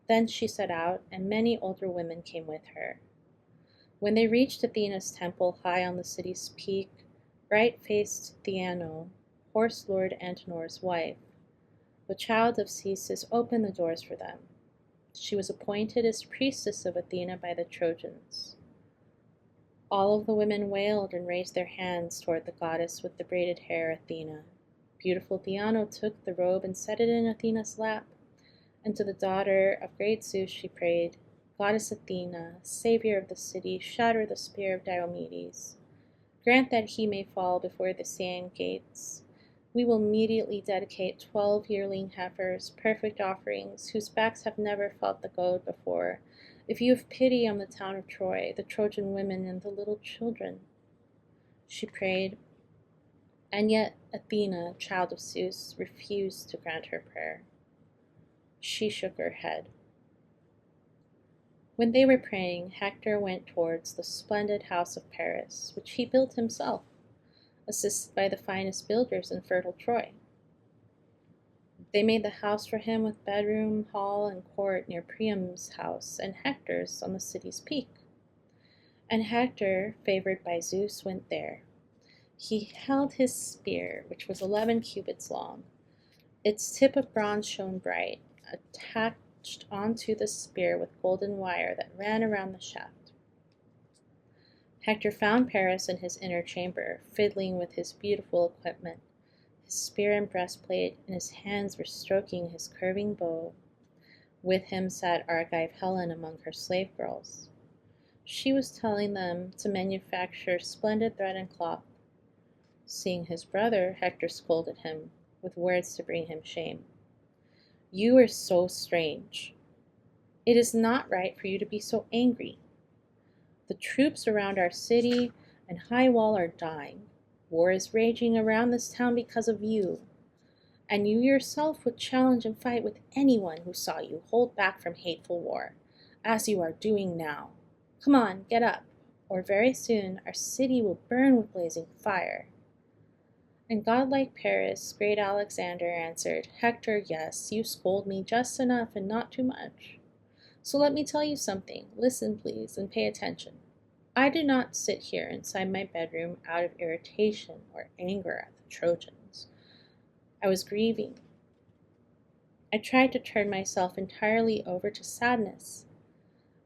Then she set out, and many older women came with her. When they reached Athena's temple high on the city's peak, bright-faced Theano, horse lord Antenor's wife, the child of Cesus, opened the doors for them. She was appointed as priestess of Athena by the Trojans. All of the women wailed and raised their hands toward the goddess with the braided hair, Athena. Beautiful Theano took the robe and set it in Athena's lap, and to the daughter of great Zeus she prayed, Goddess Athena, savior of the city, shatter the spear of Diomedes. Grant that he may fall before the sand gates. We will immediately dedicate 12 yearling heifers, perfect offerings, whose backs have never felt the goad before. If you have pity on the town of Troy, the Trojan women, and the little children. She prayed, and yet Athena, child of Zeus, refused to grant her prayer. She shook her head. When they were praying, Hector went towards the splendid house of Paris, which he built himself, assisted by the finest builders in fertile Troy. They made the house for him with bedroom, hall, and court near Priam's house and Hector's on the city's peak. And Hector, favored by Zeus, went there. He held his spear, which was 11 cubits long. Its tip of bronze shone bright, attached onto the spear with golden wire that ran around the shaft. Hector found Paris in his inner chamber, fiddling with his beautiful equipment. His spear and breastplate, and his hands were stroking his curving bow. With him sat Argive Helen among her slave girls. She was telling them to manufacture splendid thread and cloth. Seeing his brother, Hector scolded him, with words to bring him shame. You are so strange. It is not right for you to be so angry. The troops around our city and high wall are dying. War is raging around this town because of you. And you yourself would challenge and fight with anyone who saw you hold back from hateful war, as you are doing now. Come on, get up, or very soon our city will burn with blazing fire. And godlike Paris, great Alexander, answered, Hector, yes, you scold me just enough and not too much. So let me tell you something. Listen, please, and pay attention. I do not sit here inside my bedroom out of irritation or anger at the Trojans. I was grieving. I tried to turn myself entirely over to sadness.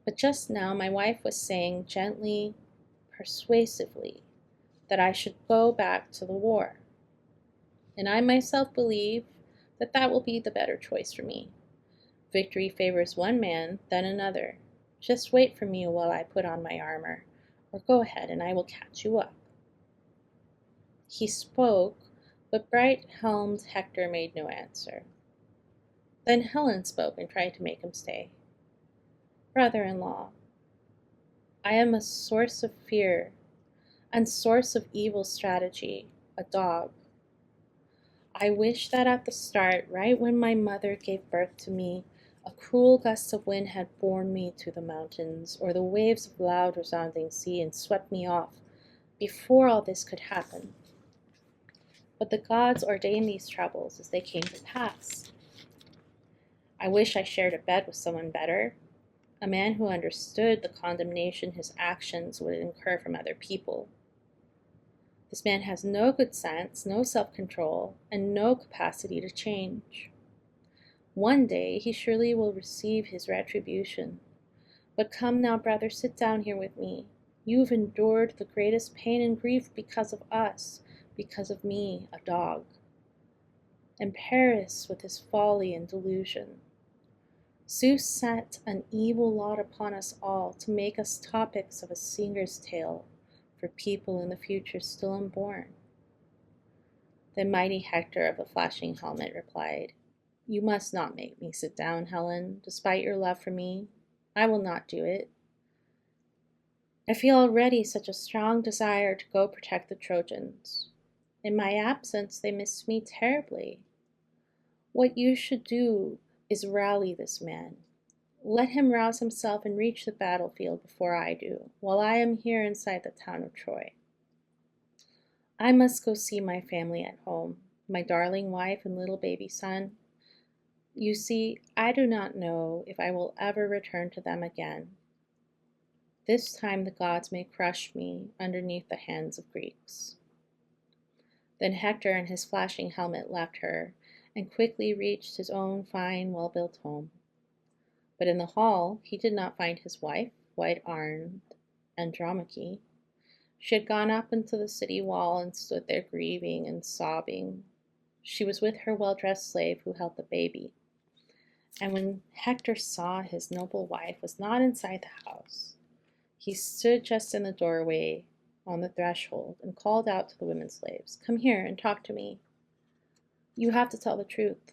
But just now my wife was saying gently, persuasively, that I should go back to the war. And I myself believe that that will be the better choice for me. Victory favors one man, then another. Just wait for me while I put on my armor, or go ahead and I will catch you up. He spoke, but bright-helmed Hector made no answer. Then Helen spoke and tried to make him stay. Brother-in-law, I am a source of fear and source of evil strategy, a dog. I wish that at the start, right when my mother gave birth to me, a cruel gust of wind had borne me to the mountains, or the waves of loud resounding sea, and swept me off, before all this could happen. But the gods ordained these troubles as they came to pass. I wish I shared a bed with someone better, a man who understood the condemnation his actions would incur from other people. This man has no good sense, no self-control, and no capacity to change. One day he surely will receive his retribution. But come now, brother, sit down here with me. You've endured the greatest pain and grief because of us, because of me, a dog. And Paris with his folly and delusion. Zeus set an evil lot upon us all to make us topics of a singer's tale for people in the future still unborn. Then mighty Hector of the flashing helmet replied, You must not make me sit down, Helen, despite your love for me. I will not do it. I feel already such a strong desire to go protect the Trojans. In my absence, they miss me terribly. What you should do is rally this man. Let him rouse himself and reach the battlefield before I do, while I am here inside the town of Troy. I must go see my family at home, my darling wife and little baby son. You see, I do not know if I will ever return to them again. This time the gods may crush me underneath the hands of Greeks." Then Hector and his flashing helmet left her, and quickly reached his own fine, well-built home. But in the hall he did not find his wife, white-armed Andromache. She had gone up into the city wall and stood there grieving and sobbing. She was with her well-dressed slave who held the baby. And when Hector saw his noble wife was not inside the house, he stood just in the doorway on the threshold and called out to the women slaves, "Come here and talk to me. You have to tell the truth.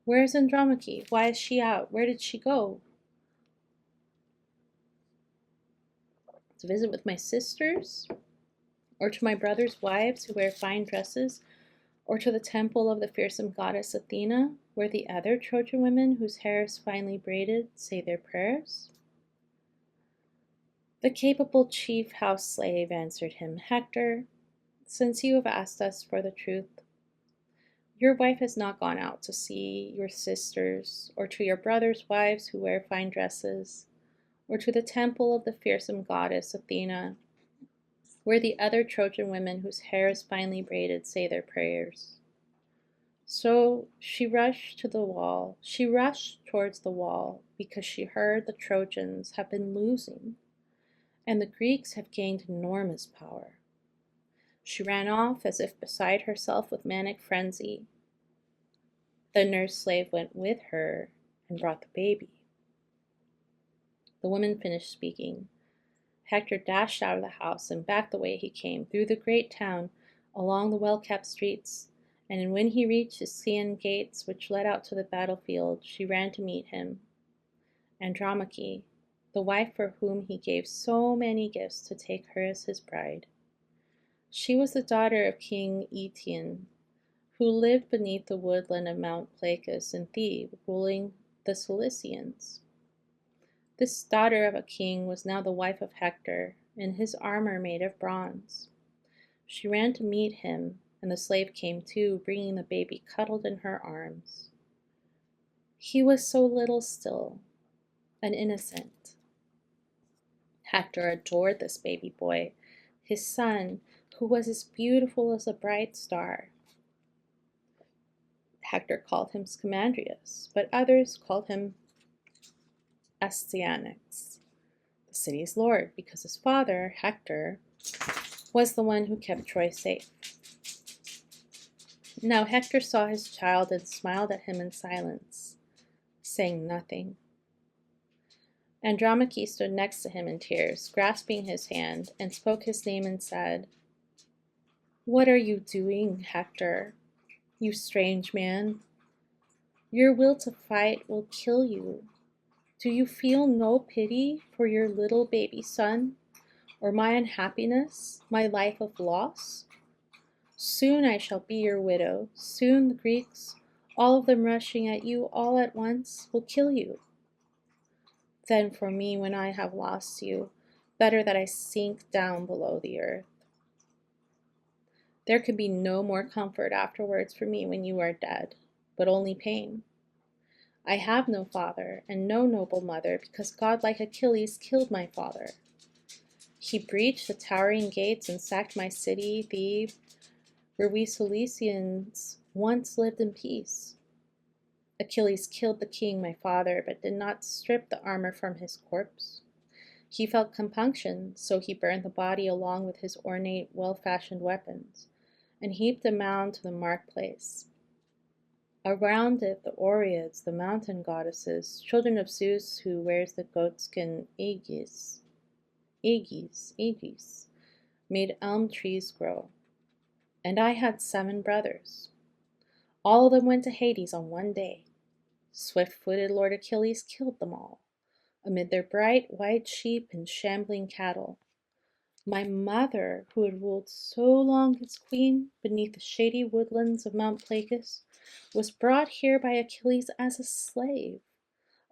Where is Andromache? Why is she out? Where did she go? To visit with my sisters? Or to my brothers' wives who wear fine dresses? Or to the temple of the fearsome goddess Athena, where the other Trojan women whose hair is finely braided say their prayers?" The capable chief house slave answered him, "Hector, since you have asked us for the truth, your wife has not gone out to see your sisters, or to your brothers' wives who wear fine dresses, or to the temple of the fearsome goddess Athena, where the other Trojan women whose hair is finely braided say their prayers. So she rushed to the wall. She rushed towards the wall because she heard the Trojans have been losing, and the Greeks have gained enormous power. She ran off as if beside herself with manic frenzy. The nurse slave went with her and brought the baby." The woman finished speaking. Hector dashed out of the house and back the way he came, through the great town, along the well-kept streets, and when he reached the Scaean gates which led out to the battlefield, she ran to meet him. Andromache, the wife for whom he gave so many gifts to take her as his bride. She was the daughter of King Eetion, who lived beneath the woodland of Mount Placus in Thebes, ruling the Cilicians. This daughter of a king was now the wife of Hector, in his armor made of bronze. She ran to meet him, and the slave came too, bringing the baby cuddled in her arms. He was so little still, an innocent. Hector adored this baby boy, his son, who was as beautiful as a bright star. Hector called him Scamandrius, but others called him Astyanax, the city's lord, because his father, Hector, was the one who kept Troy safe. Now Hector saw his child and smiled at him in silence, saying nothing. Andromache stood next to him in tears, grasping his hand, and spoke his name and said, "What are you doing, Hector, you strange man? Your will to fight will kill you. Do you feel no pity for your little baby son, or my unhappiness, my life of loss? Soon I shall be your widow. Soon the Greeks, all of them rushing at you all at once, will kill you. Then for me, when I have lost you, better that I sink down below the earth. There can be no more comfort afterwards for me when you are dead, but only pain. I have no father and no noble mother, because godlike Achilles killed my father. He breached the towering gates and sacked my city, Thebes, where we Cilicians once lived in peace. Achilles killed the king, my father, but did not strip the armor from his corpse. He felt compunction, so he burned the body along with his ornate, well-fashioned weapons, and heaped a mound to the marketplace. Around it the Oreads, the mountain goddesses, children of Zeus, who wears the goatskin Aegis, made elm trees grow. And I had 7 brothers. All of them went to Hades on one day. Swift-footed Lord Achilles killed them all, amid their bright white sheep and shambling cattle. My mother, who had ruled so long as queen beneath the shady woodlands of Mount Placus, was brought here by Achilles as a slave,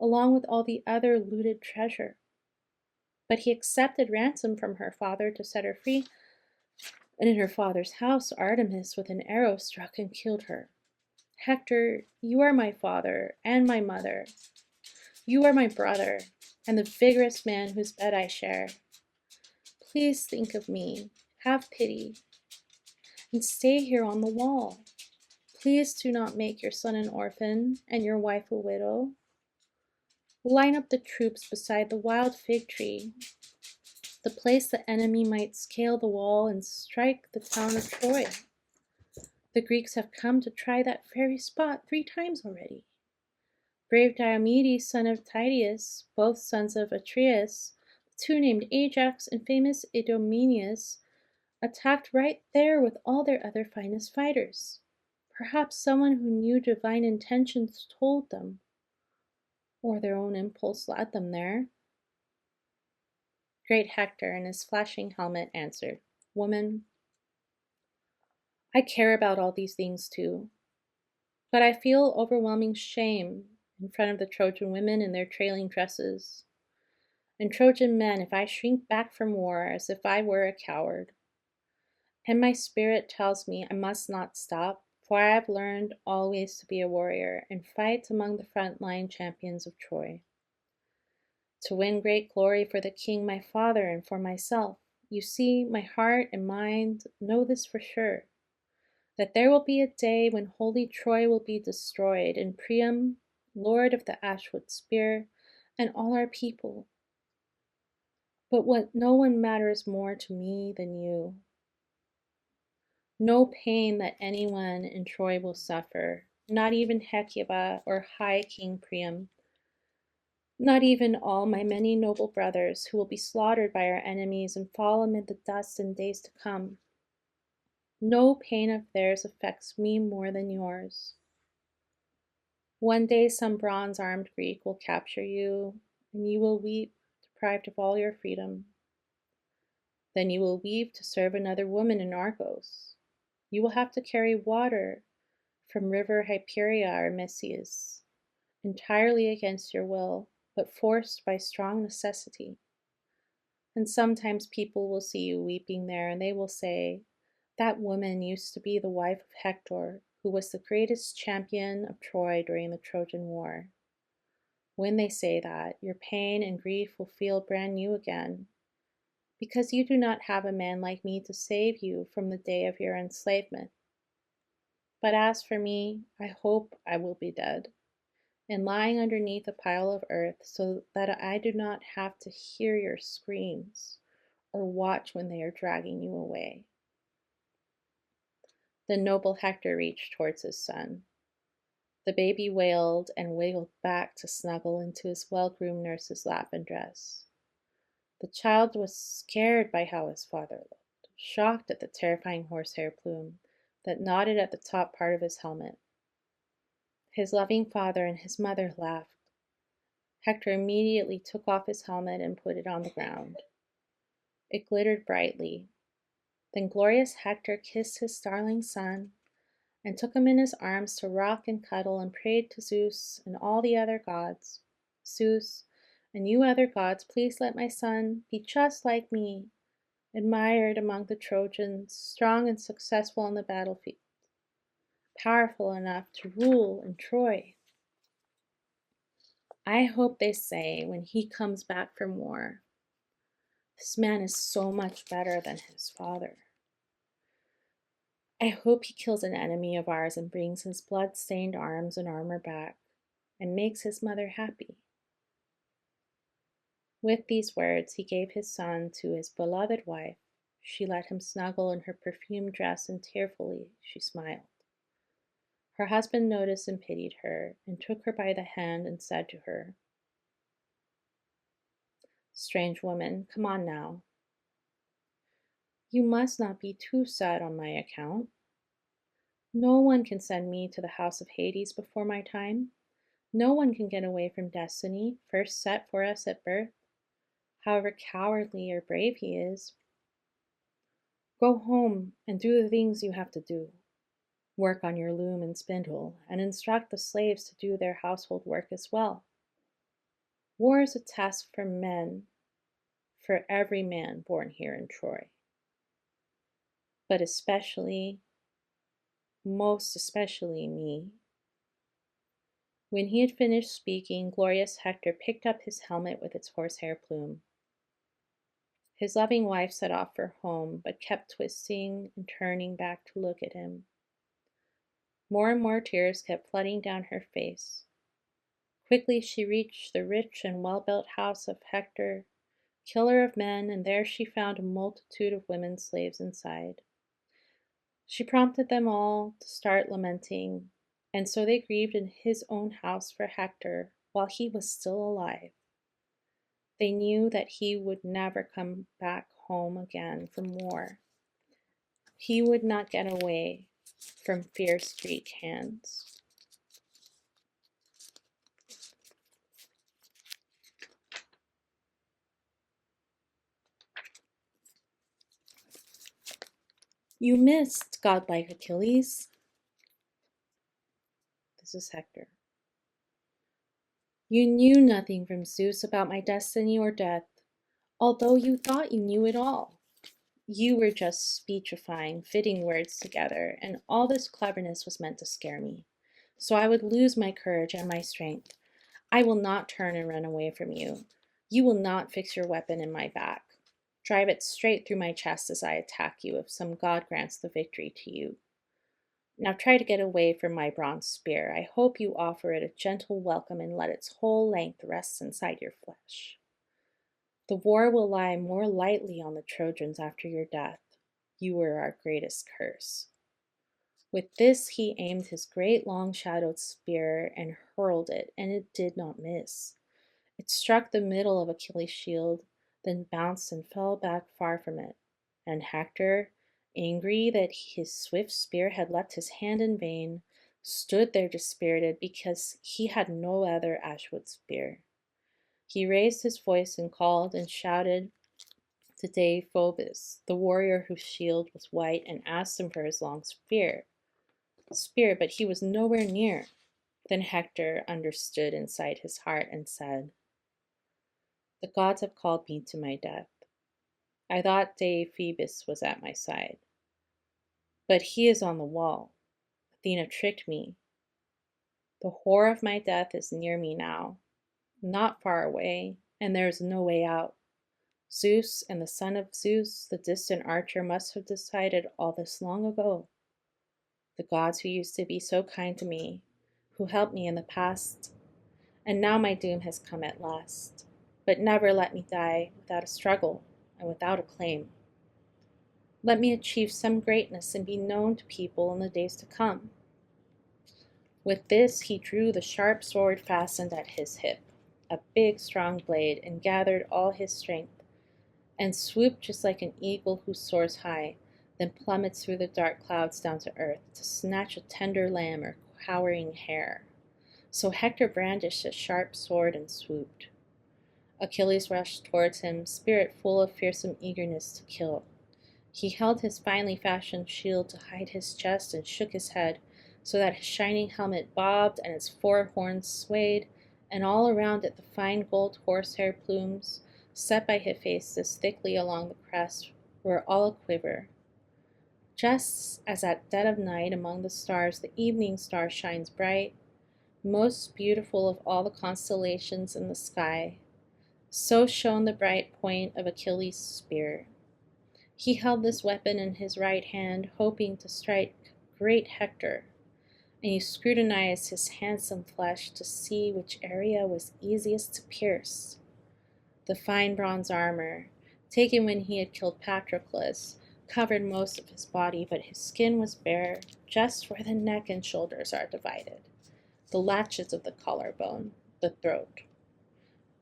along with all the other looted treasure. But he accepted ransom from her father to set her free, and in her father's house Artemis with an arrow struck and killed her. Hector, you are my father and my mother. You are my brother, and the vigorous man whose bed I share. Please think of me, have pity, and stay here on the wall. Please do not make your son an orphan and your wife a widow. Line up the troops beside the wild fig tree, the place the enemy might scale the wall and strike the town of Troy. The Greeks have come to try that very spot 3 times already. Brave Diomedes, son of Tydeus, both sons of Atreus, the 2 named Ajax and famous Idomeneus, attacked right there with all their other finest fighters. Perhaps someone who knew divine intentions told them, or their own impulse led them there. Great Hector in his flashing helmet answered, Woman, I care about all these things too, but I feel overwhelming shame in front of the Trojan women in their trailing dresses, and Trojan men if I shrink back from war as if I were a coward. And my spirit tells me I must not stop, for I have learned always to be a warrior and fight among the front-line champions of Troy. To win great glory for the king my father and for myself. You see, my heart and mind know this for sure, that there will be a day when holy Troy will be destroyed, and Priam, lord of the Ashwood spear, and all our people. But what no one matters more to me than you. No pain that anyone in Troy will suffer, not even Hecuba or High King Priam, not even all my many noble brothers who will be slaughtered by our enemies and fall amid the dust in days to come. No pain of theirs affects me more than yours. One day some bronze-armed Greek will capture you, and you will weep, deprived of all your freedom. Then you will leave to serve another woman in Argos. You will have to carry water from river Hyperia or Mysius, entirely against your will, but forced by strong necessity. And sometimes people will see you weeping there, and they will say, That woman used to be the wife of Hector, who was the greatest champion of Troy during the Trojan War. When they say that, your pain and grief will feel brand new again, because you do not have a man like me to save you from the day of your enslavement. But as for me, I hope I will be dead, and lying underneath a pile of earth so that I do not have to hear your screams or watch when they are dragging you away. The noble Hector reached towards his son. The baby wailed and wiggled back to snuggle into his well-groomed nurse's lap and dress. The child was scared by how his father looked, shocked at the terrifying horsehair plume that nodded at the top part of his helmet. His loving father and his mother laughed. Hector immediately took off his helmet and put it on the ground. It glittered brightly. Then glorious Hector kissed his darling son and took him in his arms to rock and cuddle and prayed to Zeus and all the other gods. Zeus, and you other gods, please let my son be just like me, admired among the Trojans, strong and successful on the battlefield, powerful enough to rule in Troy. I hope they say when he comes back from war, this man is so much better than his father. I hope he kills an enemy of ours and brings his blood-stained arms and armor back and makes his mother happy. With these words, he gave his son to his beloved wife. She let him snuggle in her perfumed dress, and tearfully she smiled. Her husband noticed and pitied her, and took her by the hand and said to her, Strange woman, come on now. You must not be too sad on my account. No one can send me to the house of Hades before my time. No one can get away from destiny, first set for us at birth, however cowardly or brave he is. Go home and do the things you have to do. Work on your loom and spindle, and instruct the slaves to do their household work as well. War is a task for men, for every man born here in Troy. But especially, most especially me. When he had finished speaking, glorious Hector picked up his helmet with its horsehair plume. His loving wife set off for home, but kept twisting and turning back to look at him. More and more tears kept flooding down her face. Quickly she reached the rich and well-built house of Hector, killer of men, and there she found a multitude of women slaves inside. She prompted them all to start lamenting, and so they grieved in his own house for Hector while he was still alive. They knew that he would never come back home again from war. He would not get away from fierce Greek hands. You missed godlike Achilles. This is Hector. You knew nothing from Zeus about my destiny or death, although you thought you knew it all. You were just speechifying, fitting words together, and all this cleverness was meant to scare me, so I would lose my courage and my strength. I will not turn and run away from you. You will not fix your weapon in my back. Drive it straight through my chest as I attack you, if some god grants the victory to you. Now try to get away from my bronze spear. I hope you offer it a gentle welcome and let its whole length rest inside your flesh. The war will lie more lightly on the Trojans after your death. You were our greatest curse. With this he aimed his great long-shadowed spear and hurled it, and it did not miss. It struck the middle of Achilles' shield, then bounced and fell back far from it. And Hector, angry that his swift spear had left his hand in vain, stood there dispirited because he had no other ashwood spear. He raised his voice and called and shouted to Deiphobus, the warrior whose shield was white, and asked him for his long spear, but he was nowhere near. Then Hector understood inside his heart and said, "The gods have called me to my death. I thought Deiphobus was at my side, but he is on the wall. Athena tricked me. The horror of my death is near me now, not far away, and there is no way out. Zeus and the son of Zeus, the distant archer, must have decided all this long ago. The gods who used to be so kind to me, who helped me in the past, and now my doom has come at last. But never let me die without a struggle and without a claim. Let me achieve some greatness and be known to people in the days to come." With this he drew the sharp sword fastened at his hip, a big strong blade, and gathered all his strength, and swooped just like an eagle who soars high, then plummets through the dark clouds down to earth to snatch a tender lamb or cowering hare. So Hector brandished his sharp sword and swooped. Achilles rushed towards him, spirit full of fearsome eagerness to kill. He held his finely fashioned shield to hide his chest and shook his head, so that his shining helmet bobbed and its four horns swayed, and all around it the fine gold horsehair plumes, set by Hephaestus thickly along the crest, were all a-quiver. Just as at dead of night among the stars the evening star shines bright, most beautiful of all the constellations in the sky, so shone the bright point of Achilles' spear. He held this weapon in his right hand, hoping to strike great Hector, and he scrutinized his handsome flesh to see which area was easiest to pierce. The fine bronze armor, taken when he had killed Patroclus, covered most of his body, but his skin was bare just where the neck and shoulders are divided, the latches of the collarbone, the throat.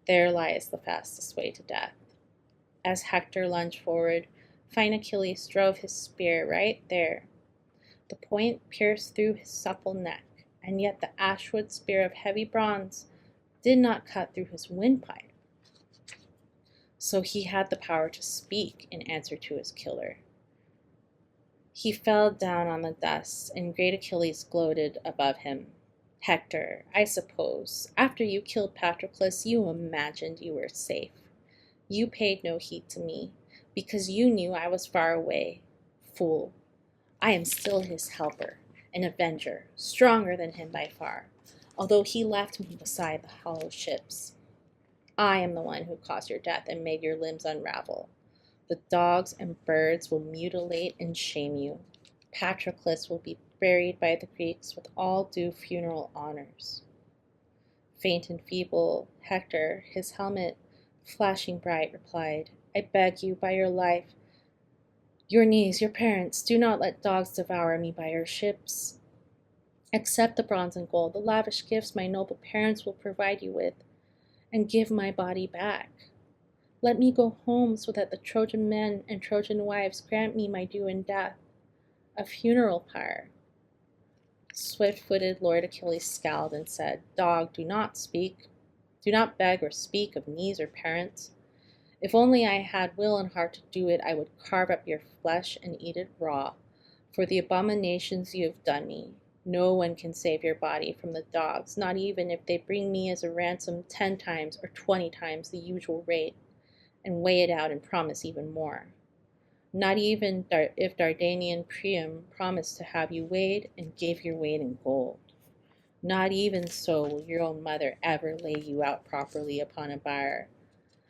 There lies the fastest way to death. As Hector lunged forward, fine Achilles drove his spear right there. The point pierced through his supple neck, and yet the ashwood spear of heavy bronze did not cut through his windpipe. So he had the power to speak in answer to his killer. He fell down on the dust, and great Achilles gloated above him. Hector, I suppose, after you killed Patroclus, you imagined you were safe. You paid no heed to me, because you knew I was far away. Fool, I am still his helper, an avenger, stronger than him by far, although he left me beside the hollow ships. I am the one who caused your death and made your limbs unravel. The dogs and birds will mutilate and shame you. Patroclus will be buried by the Greeks with all due funeral honors. Faint and feeble, Hector, his helmet flashing bright, replied, I beg you, by your life, your knees, your parents, do not let dogs devour me by your ships. Accept the bronze and gold, the lavish gifts my noble parents will provide you with, and give my body back. Let me go home so that the Trojan men and Trojan wives grant me my due in death, a funeral pyre. Swift-footed Lord Achilles scowled and said, Dog, do not speak. Do not beg or speak of knees or parents. If only I had will and heart to do it, I would carve up your flesh and eat it raw. For the abominations you have done me, no one can save your body from the dogs, not even if they bring me as a ransom 10 times or 20 times the usual rate, and weigh it out and promise even more. Not even if Dardanian Priam promised to have you weighed and gave your weight in gold. Not even so will your own mother ever lay you out properly upon a bier,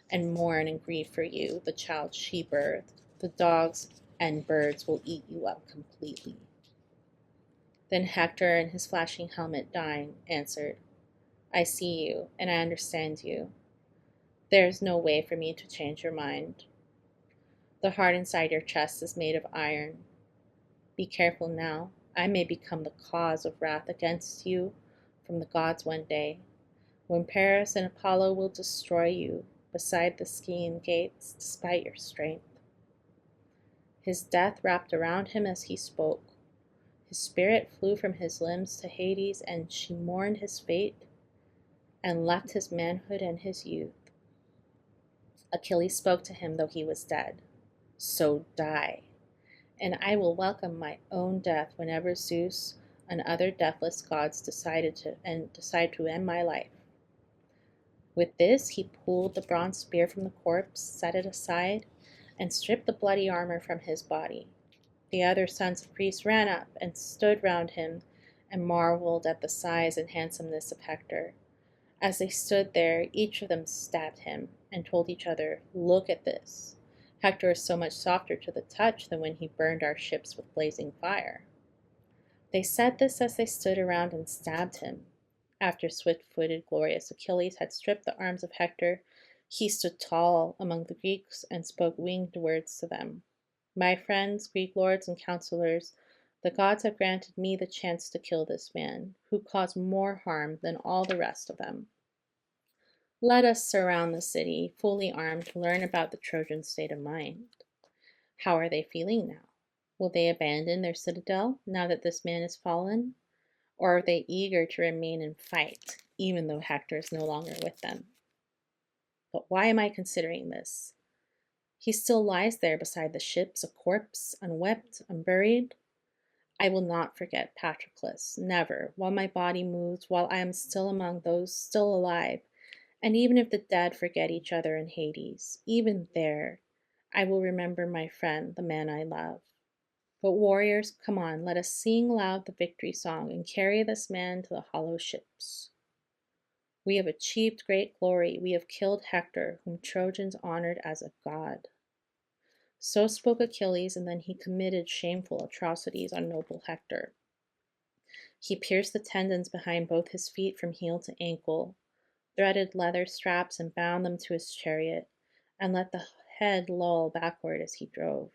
and mourn and grieve for you, the child she birthed. The dogs and birds will eat you up completely. Then Hector, in his flashing helmet dying, answered, I see you, and I understand you. There is no way for me to change your mind. The heart inside your chest is made of iron. Be careful now. I may become the cause of wrath against you from the gods one day, when Paris and Apollo will destroy you beside the Scaean gates, despite your strength. His death wrapped around him as he spoke. His spirit flew from his limbs to Hades, and she mourned his fate and left his manhood and his youth. Achilles spoke to him though he was dead. So die, and I will welcome my own death whenever Zeus and other deathless gods decide to end my life. With this, he pulled the bronze spear from the corpse, set it aside, and stripped the bloody armor from his body. The other sons of Greece ran up and stood round him and marveled at the size and handsomeness of Hector. As they stood there, each of them stabbed him and told each other, Look at this. Hector is so much softer to the touch than when he burned our ships with blazing fire. They said this as they stood around and stabbed him. After swift-footed, glorious Achilles had stripped the arms of Hector, he stood tall among the Greeks and spoke winged words to them. My friends, Greek lords and counselors, the gods have granted me the chance to kill this man, who caused more harm than all the rest of them. Let us surround the city, fully armed, to learn about the Trojan state of mind. How are they feeling now? Will they abandon their citadel now that this man is fallen? Or are they eager to remain and fight, even though Hector is no longer with them? But why am I considering this? He still lies there beside the ships, a corpse, unwept, unburied. I will not forget Patroclus, never, while my body moves, while I am still among those still alive. And even if the dead forget each other in Hades, even there, I will remember my friend, the man I love. But warriors, come on, let us sing loud the victory song and carry this man to the hollow ships. We have achieved great glory. We have killed Hector, whom Trojans honored as a god. So spoke Achilles, and then he committed shameful atrocities on noble Hector. He pierced the tendons behind both his feet from heel to ankle, threaded leather straps and bound them to his chariot, and let the head loll backward as he drove.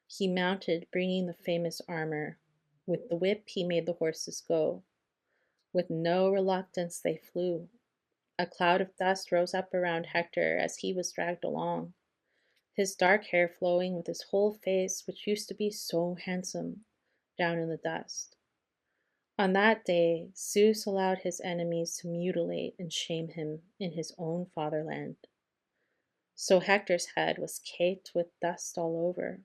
He mounted, bringing the famous armor. With the whip he made the horses go. With no reluctance they flew. A cloud of dust rose up around Hector as he was dragged along, his dark hair flowing with his whole face, which used to be so handsome, down in the dust. On that day, Zeus allowed his enemies to mutilate and shame him in his own fatherland. So Hector's head was caked with dust all over.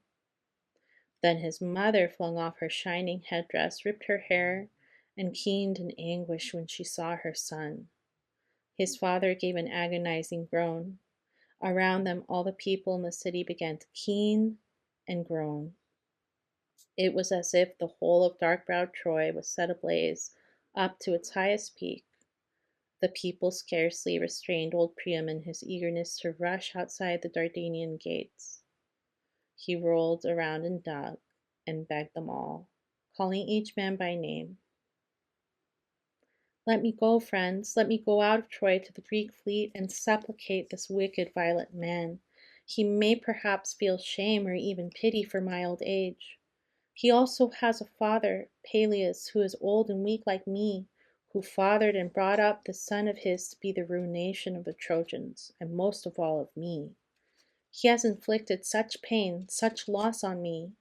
Then his mother flung off her shining headdress, ripped her hair, and keened in anguish when she saw her son. His father gave an agonizing groan. Around them, all the people in the city began to keen and groan. It was as if the whole of dark-browed Troy was set ablaze up to its highest peak. The people scarcely restrained old Priam in his eagerness to rush outside the Dardanian gates. He rolled around and dug and begged them all, calling each man by name. Let me go, friends, let me go out of Troy to the Greek fleet and supplicate this wicked, violent man. He may perhaps feel shame or even pity for my old age. He also has a father, Peleus, who is old and weak like me, who fathered and brought up this son of his to be the ruination of the Trojans, and most of all of me. He has inflicted such pain, such loss on me.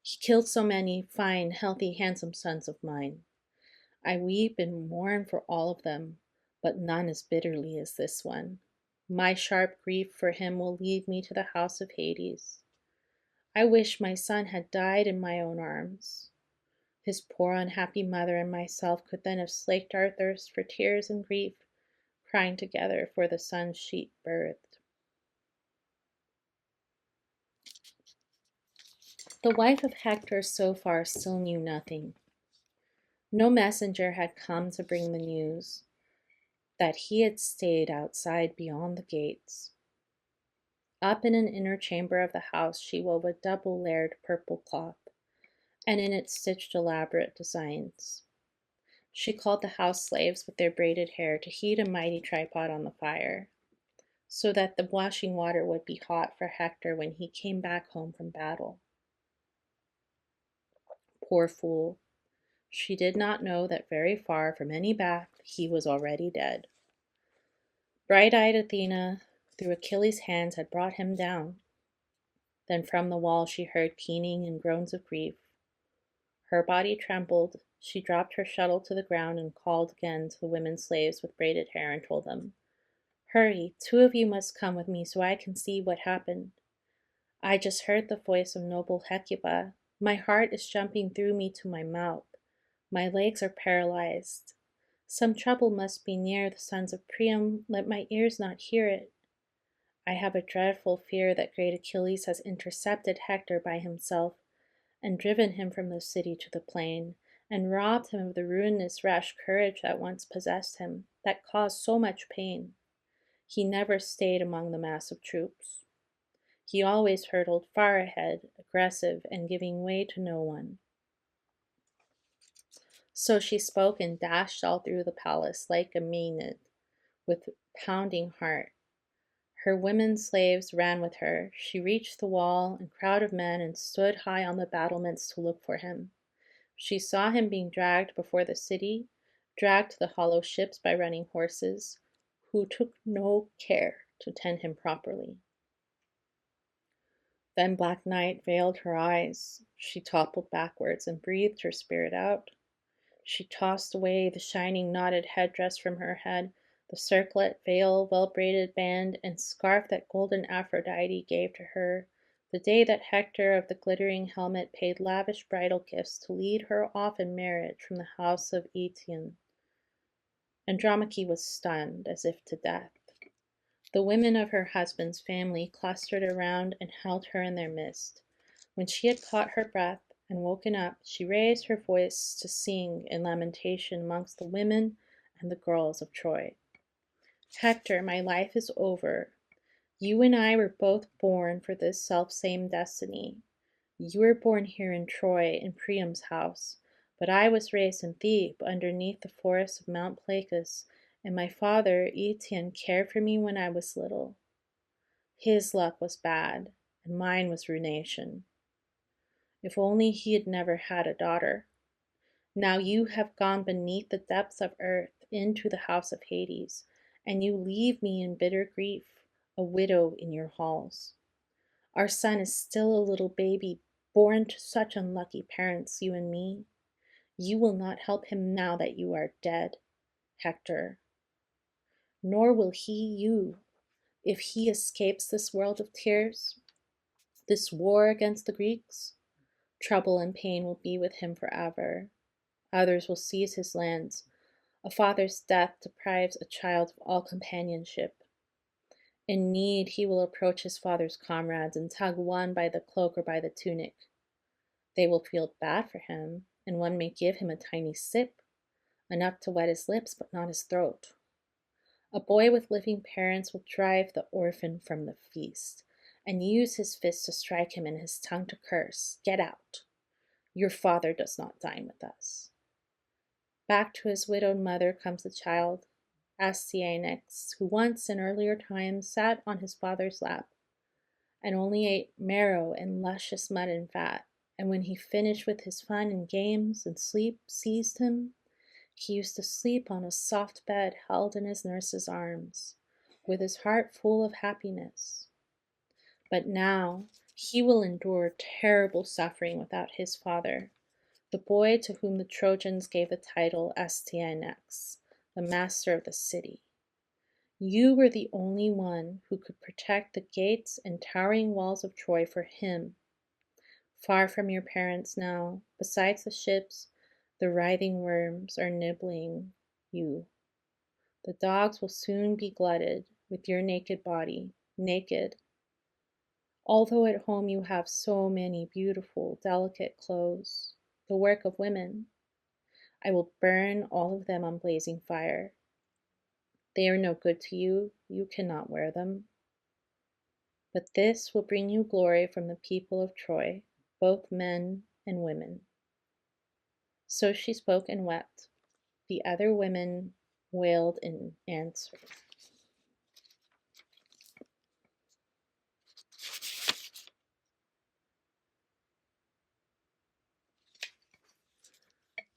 He killed so many fine, healthy, handsome sons of mine. I weep and mourn for all of them, but none as bitterly as this one. My sharp grief for him will lead me to the house of Hades. I wish my son had died in my own arms. His poor unhappy mother and myself could then have slaked our thirst for tears and grief, crying together for the son she birthed. The wife of Hector so far still knew nothing. No messenger had come to bring the news that he had stayed outside beyond the gates. Up in an inner chamber of the house she wove a double-layered purple cloth, and in it stitched elaborate designs. She called the house slaves with their braided hair to heat a mighty tripod on the fire, so that the washing water would be hot for Hector when he came back home from battle. Poor fool! She did not know that very far from any bath he was already dead. Bright-eyed Athena, through Achilles' hands, had brought him down. Then from the wall she heard keening and groans of grief. Her body trembled. She dropped her shuttle to the ground and called again to the women slaves with braided hair and told them, "Hurry, 2 of you must come with me so I can see what happened. I just heard the voice of noble Hecuba. My heart is jumping through me to my mouth. My legs are paralyzed. Some trouble must be near the sons of Priam. Let my ears not hear it. I have a dreadful fear that great Achilles has intercepted Hector by himself, and driven him from the city to the plain, and robbed him of the ruinous rash courage that once possessed him, that caused so much pain. He never stayed among the mass of troops. He always hurtled far ahead, aggressive and giving way to no one." So she spoke and dashed all through the palace like a Maenad, with pounding heart. Her women slaves ran with her. She reached the wall and crowd of men and stood high on the battlements to look for him. She saw him being dragged before the city, dragged to the hollow ships by running horses, who took no care to tend him properly. Then black night veiled her eyes. She toppled backwards and breathed her spirit out. She tossed away the shining knotted headdress from her head, the circlet, veil, well-braided band, and scarf that golden Aphrodite gave to her the day that Hector of the glittering helmet paid lavish bridal gifts to lead her off in marriage from the house of Eetion. Andromache was stunned as if to death. The women of her husband's family clustered around and held her in their midst. When she had caught her breath and woken up, she raised her voice to sing in lamentation amongst the women and the girls of Troy. "Hector, my life is over. You and I were both born for this self-same destiny. You were born here in Troy, in Priam's house, but I was raised in Thebe, underneath the forest of Mount Placus, and my father, Eetion, cared for me when I was little. His luck was bad, and mine was ruination. If only he had never had a daughter. Now you have gone beneath the depths of earth into the house of Hades, and you leave me in bitter grief, a widow in your halls. Our son is still a little baby, born to such unlucky parents, you and me. You will not help him now that you are dead, Hector. Nor will he you, if he escapes this world of tears. This war against the Greeks, trouble and pain will be with him forever. Others will seize his lands. A father's death deprives a child of all companionship. In need, he will approach his father's comrades and tug one by the cloak or by the tunic. They will feel bad for him, and one may give him a tiny sip, enough to wet his lips but not his throat. A boy with living parents will drive the orphan from the feast, and use his fist to strike him and his tongue to curse. Get out. Your father does not dine with us. Back to his widowed mother comes the child, Astyanax, who once in earlier times sat on his father's lap, and only ate marrow and luscious mud and fat. And when he finished with his fun and games and sleep seized him, he used to sleep on a soft bed held in his nurse's arms, with his heart full of happiness. But now he will endure terrible suffering without his father, the boy to whom the Trojans gave the title Astyanax, the master of the city. You were the only one who could protect the gates and towering walls of Troy for him. Far from your parents now, besides the ships, the writhing worms are nibbling you. The dogs will soon be glutted with your naked body, naked. Although at home you have so many beautiful, delicate clothes, the work of women, I will burn all of them on blazing fire. They are no good to you, you cannot wear them. But this will bring you glory from the people of Troy, both men and women. So she spoke and wept. The other women wailed in answer.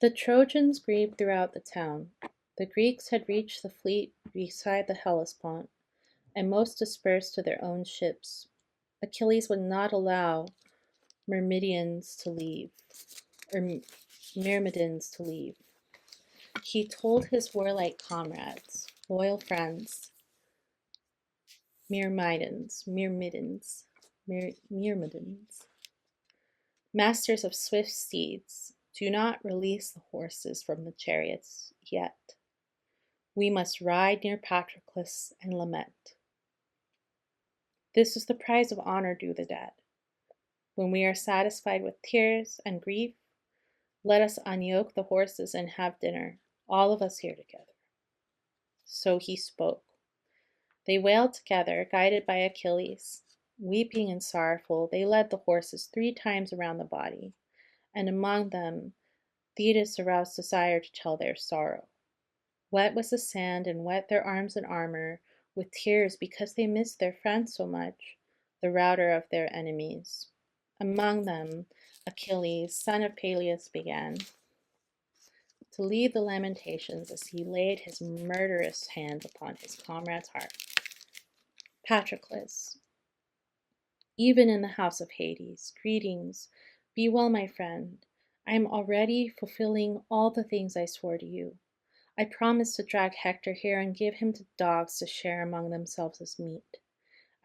The Trojans grieved throughout the town. The Greeks had reached the fleet beside the Hellespont, and most dispersed to their own ships. Achilles would not allow Myrmidons to leave. He told his warlike comrades, loyal friends, Myrmidons, masters of swift steeds, do not release the horses from the chariots yet. We must ride near Patroclus and lament. This is the prize of honor due the dead. When we are satisfied with tears and grief, let us unyoke the horses and have dinner, all of us here together. So he spoke. They wailed together, guided by Achilles. Weeping and sorrowful, they led the horses 3 times around the body, and among them Thetis aroused desire to tell their sorrow. Wet was the sand, and wet their arms and armor with tears because they missed their friend so much, the router of their enemies. Among them, Achilles, son of Peleus, began to lead the lamentations as he laid his murderous hand upon his comrade's heart. Patroclus, even in the house of Hades, greetings. Be well, my friend. I am already fulfilling all the things I swore to you. I promised to drag Hector here and give him to dogs to share among themselves as meat.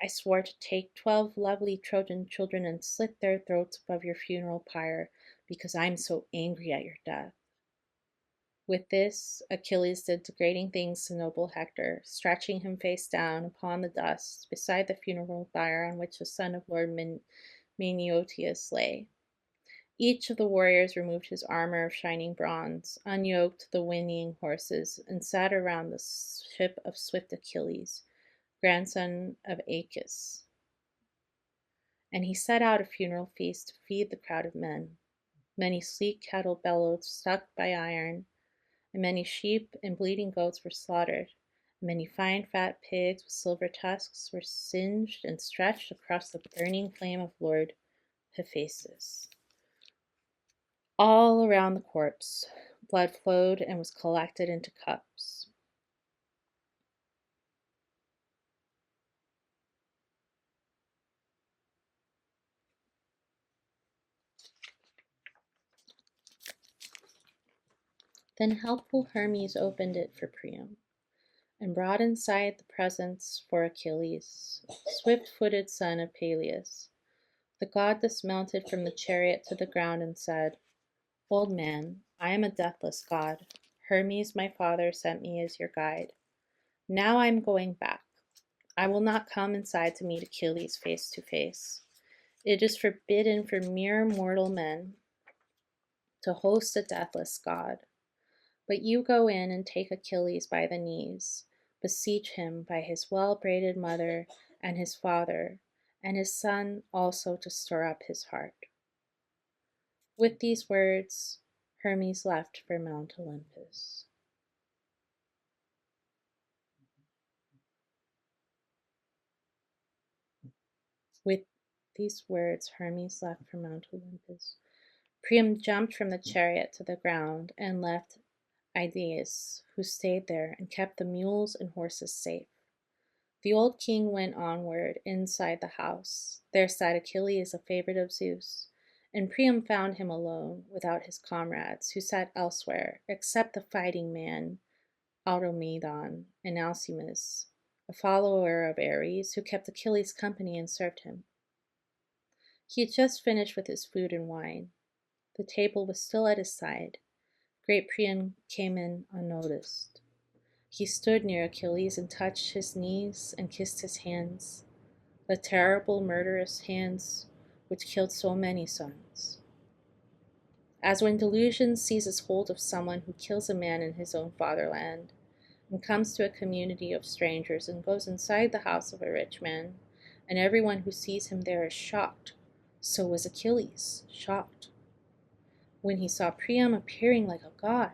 I swore to take 12 lovely Trojan children and slit their throats above your funeral pyre because I am so angry at your death. With this, Achilles did degrading things to noble Hector, stretching him face down upon the dust beside the funeral pyre on which the son of Lord Menœtius lay. Each of the warriors removed his armor of shining bronze, unyoked the whinnying horses, and sat around the ship of swift Achilles, grandson of Aeacus. And he set out a funeral feast to feed the crowd of men. Many sleek cattle bellowed, stuck by iron, and many sheep and bleating goats were slaughtered. Many fine fat pigs with silver tusks were singed and stretched across the burning flame of Lord Hephaestus. All around the corpse, blood flowed and was collected into cups. Then helpful Hermes opened it for Priam, and brought inside the presents for Achilles, swift-footed son of Peleus, The god dismounted from the chariot to the ground and said, "Old man, I am a deathless god. Hermes, my father, sent me as your guide. Now I am going back. I will not come inside to meet Achilles face to face. It is forbidden for mere mortal men to host a deathless god. But you go in and take Achilles by the knees, beseech him by his well-braided mother and his father, and his son also to stir up his heart." With these words, Hermes left for Mount Olympus. With these words, Hermes left for Mount Olympus. Priam jumped from the chariot to the ground and left Idaeus, who stayed there and kept the mules and horses safe. The old king went onward inside the house. There sat Achilles, a favorite of Zeus, and Priam found him alone, without his comrades, who sat elsewhere, except the fighting man, Automedon, and Alcimus, a follower of Ares, who kept Achilles company and served him. He had just finished with his food and wine. The table was still at his side. Great Priam came in unnoticed. He stood near Achilles and touched his knees and kissed his hands, the terrible murderous hands which killed so many sons. As when delusion seizes hold of someone who kills a man in his own fatherland, and comes to a community of strangers and goes inside the house of a rich man, and everyone who sees him there is shocked, so was Achilles shocked when he saw Priam appearing like a god.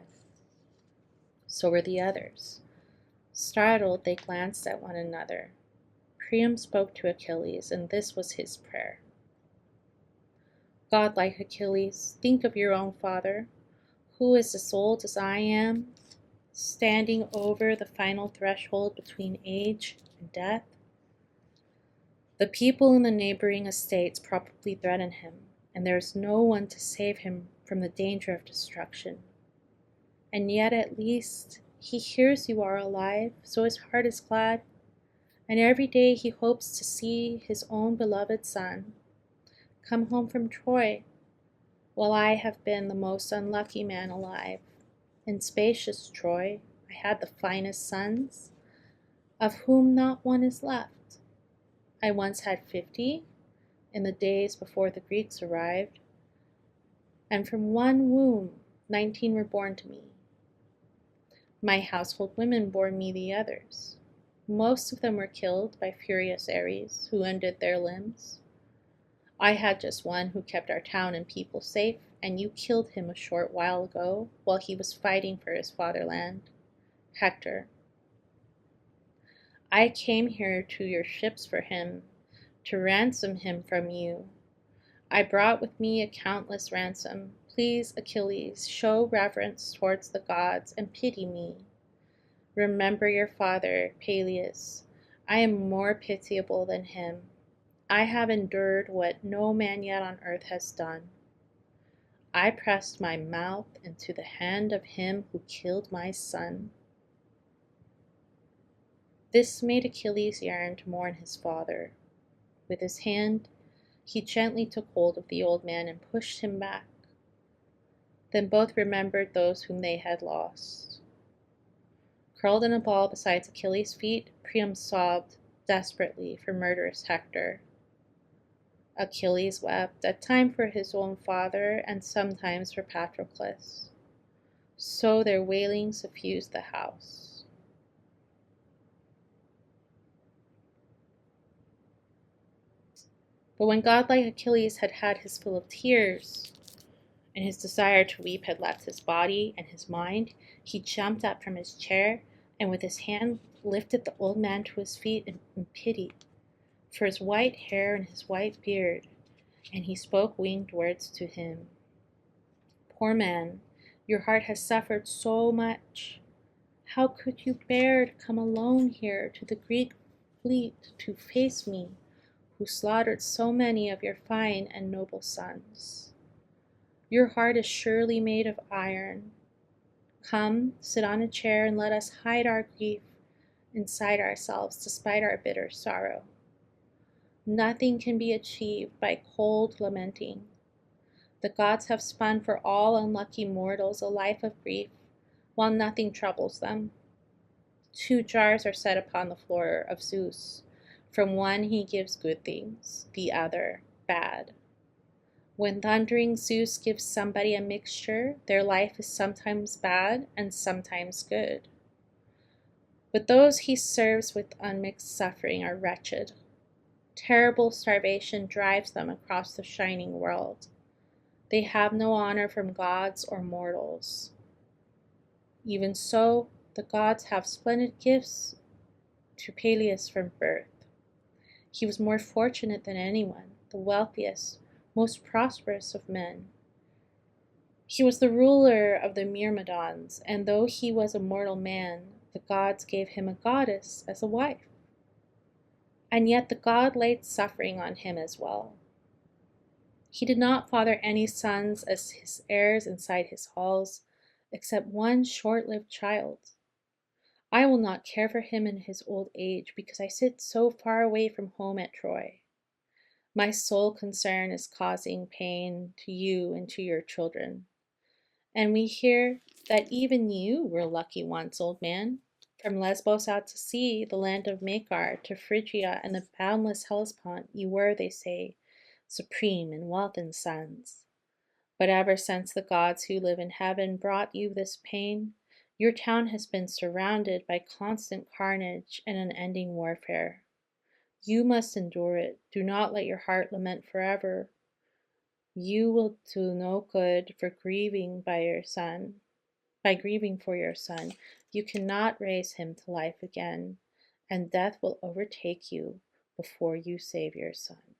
So were the others. Startled, they glanced at one another. Priam spoke to Achilles, and this was his prayer. "Godlike Achilles, think of your own father, who is as old as I am, standing over the final threshold between age and death. The people in the neighboring estates probably threaten him, and there is no one to save him from the danger of destruction. And yet at least he hears you are alive, so his heart is glad, and every day he hopes to see his own beloved son come home from Troy, while I have been the most unlucky man alive. In spacious Troy I had the finest sons, of whom not one is left. I once had 50, in the days before the Greeks arrived, and from one womb 19 were born to me. My household women bore me the others. Most of them were killed by furious Ares, who undid their limbs. I had just one who kept our town and people safe, and you killed him a short while ago while he was fighting for his fatherland, Hector. I came here to your ships for him, to ransom him from you. I brought with me a countless ransom. Please, Achilles, show reverence towards the gods and pity me. Remember your father, Peleus. I am more pitiable than him. I have endured what no man yet on earth has done. I pressed my mouth into the hand of him who killed my son." This made Achilles yearn to mourn his father. With his hand, he gently took hold of the old man and pushed him back. Then both remembered those whom they had lost. Curled in a ball beside Achilles' feet, Priam sobbed desperately for murderous Hector. Achilles wept, at times for his own father and sometimes for Patroclus. So their wailing suffused the house. But when godlike Achilles had had his fill of tears, and his desire to weep had left his body and his mind, he jumped up from his chair and with his hand lifted the old man to his feet in pity for his white hair and his white beard, and he spoke winged words to him. "Poor man, your heart has suffered so much. How could you bear to come alone here to the Greek fleet to face me, who slaughtered so many of your fine and noble sons? Your heart is surely made of iron. Come, sit on a chair and let us hide our grief inside ourselves despite our bitter sorrow. Nothing can be achieved by cold lamenting. The gods have spun for all unlucky mortals a life of grief, while nothing troubles them. 2 jars are set upon the floor of Zeus. From one he gives good things, the other bad. When thundering Zeus gives somebody a mixture, their life is sometimes bad and sometimes good. But those he serves with unmixed suffering are wretched. Terrible starvation drives them across the shining world. They have no honor from gods or mortals. Even so, the gods have splendid gifts to Peleus from birth. He was more fortunate than anyone, the wealthiest, most prosperous of men. He was the ruler of the Myrmidons, and though he was a mortal man, the gods gave him a goddess as a wife. And yet the god laid suffering on him as well. He did not father any sons as his heirs inside his halls, except one short-lived child. I will not care for him in his old age, because I sit so far away from home at Troy. My sole concern is causing pain to you and to your children. And we hear that even you were lucky once, old man. From Lesbos out to sea, the land of Makar, to Phrygia and the boundless Hellespont, you were, they say, supreme in wealth and sons. But ever since the gods who live in heaven brought you this pain, your town has been surrounded by constant carnage and unending warfare. You must endure it. Do not let your heart lament forever. You will do no good for grieving by your son. By grieving for your son, you cannot raise him to life again, and death will overtake you before you save your son.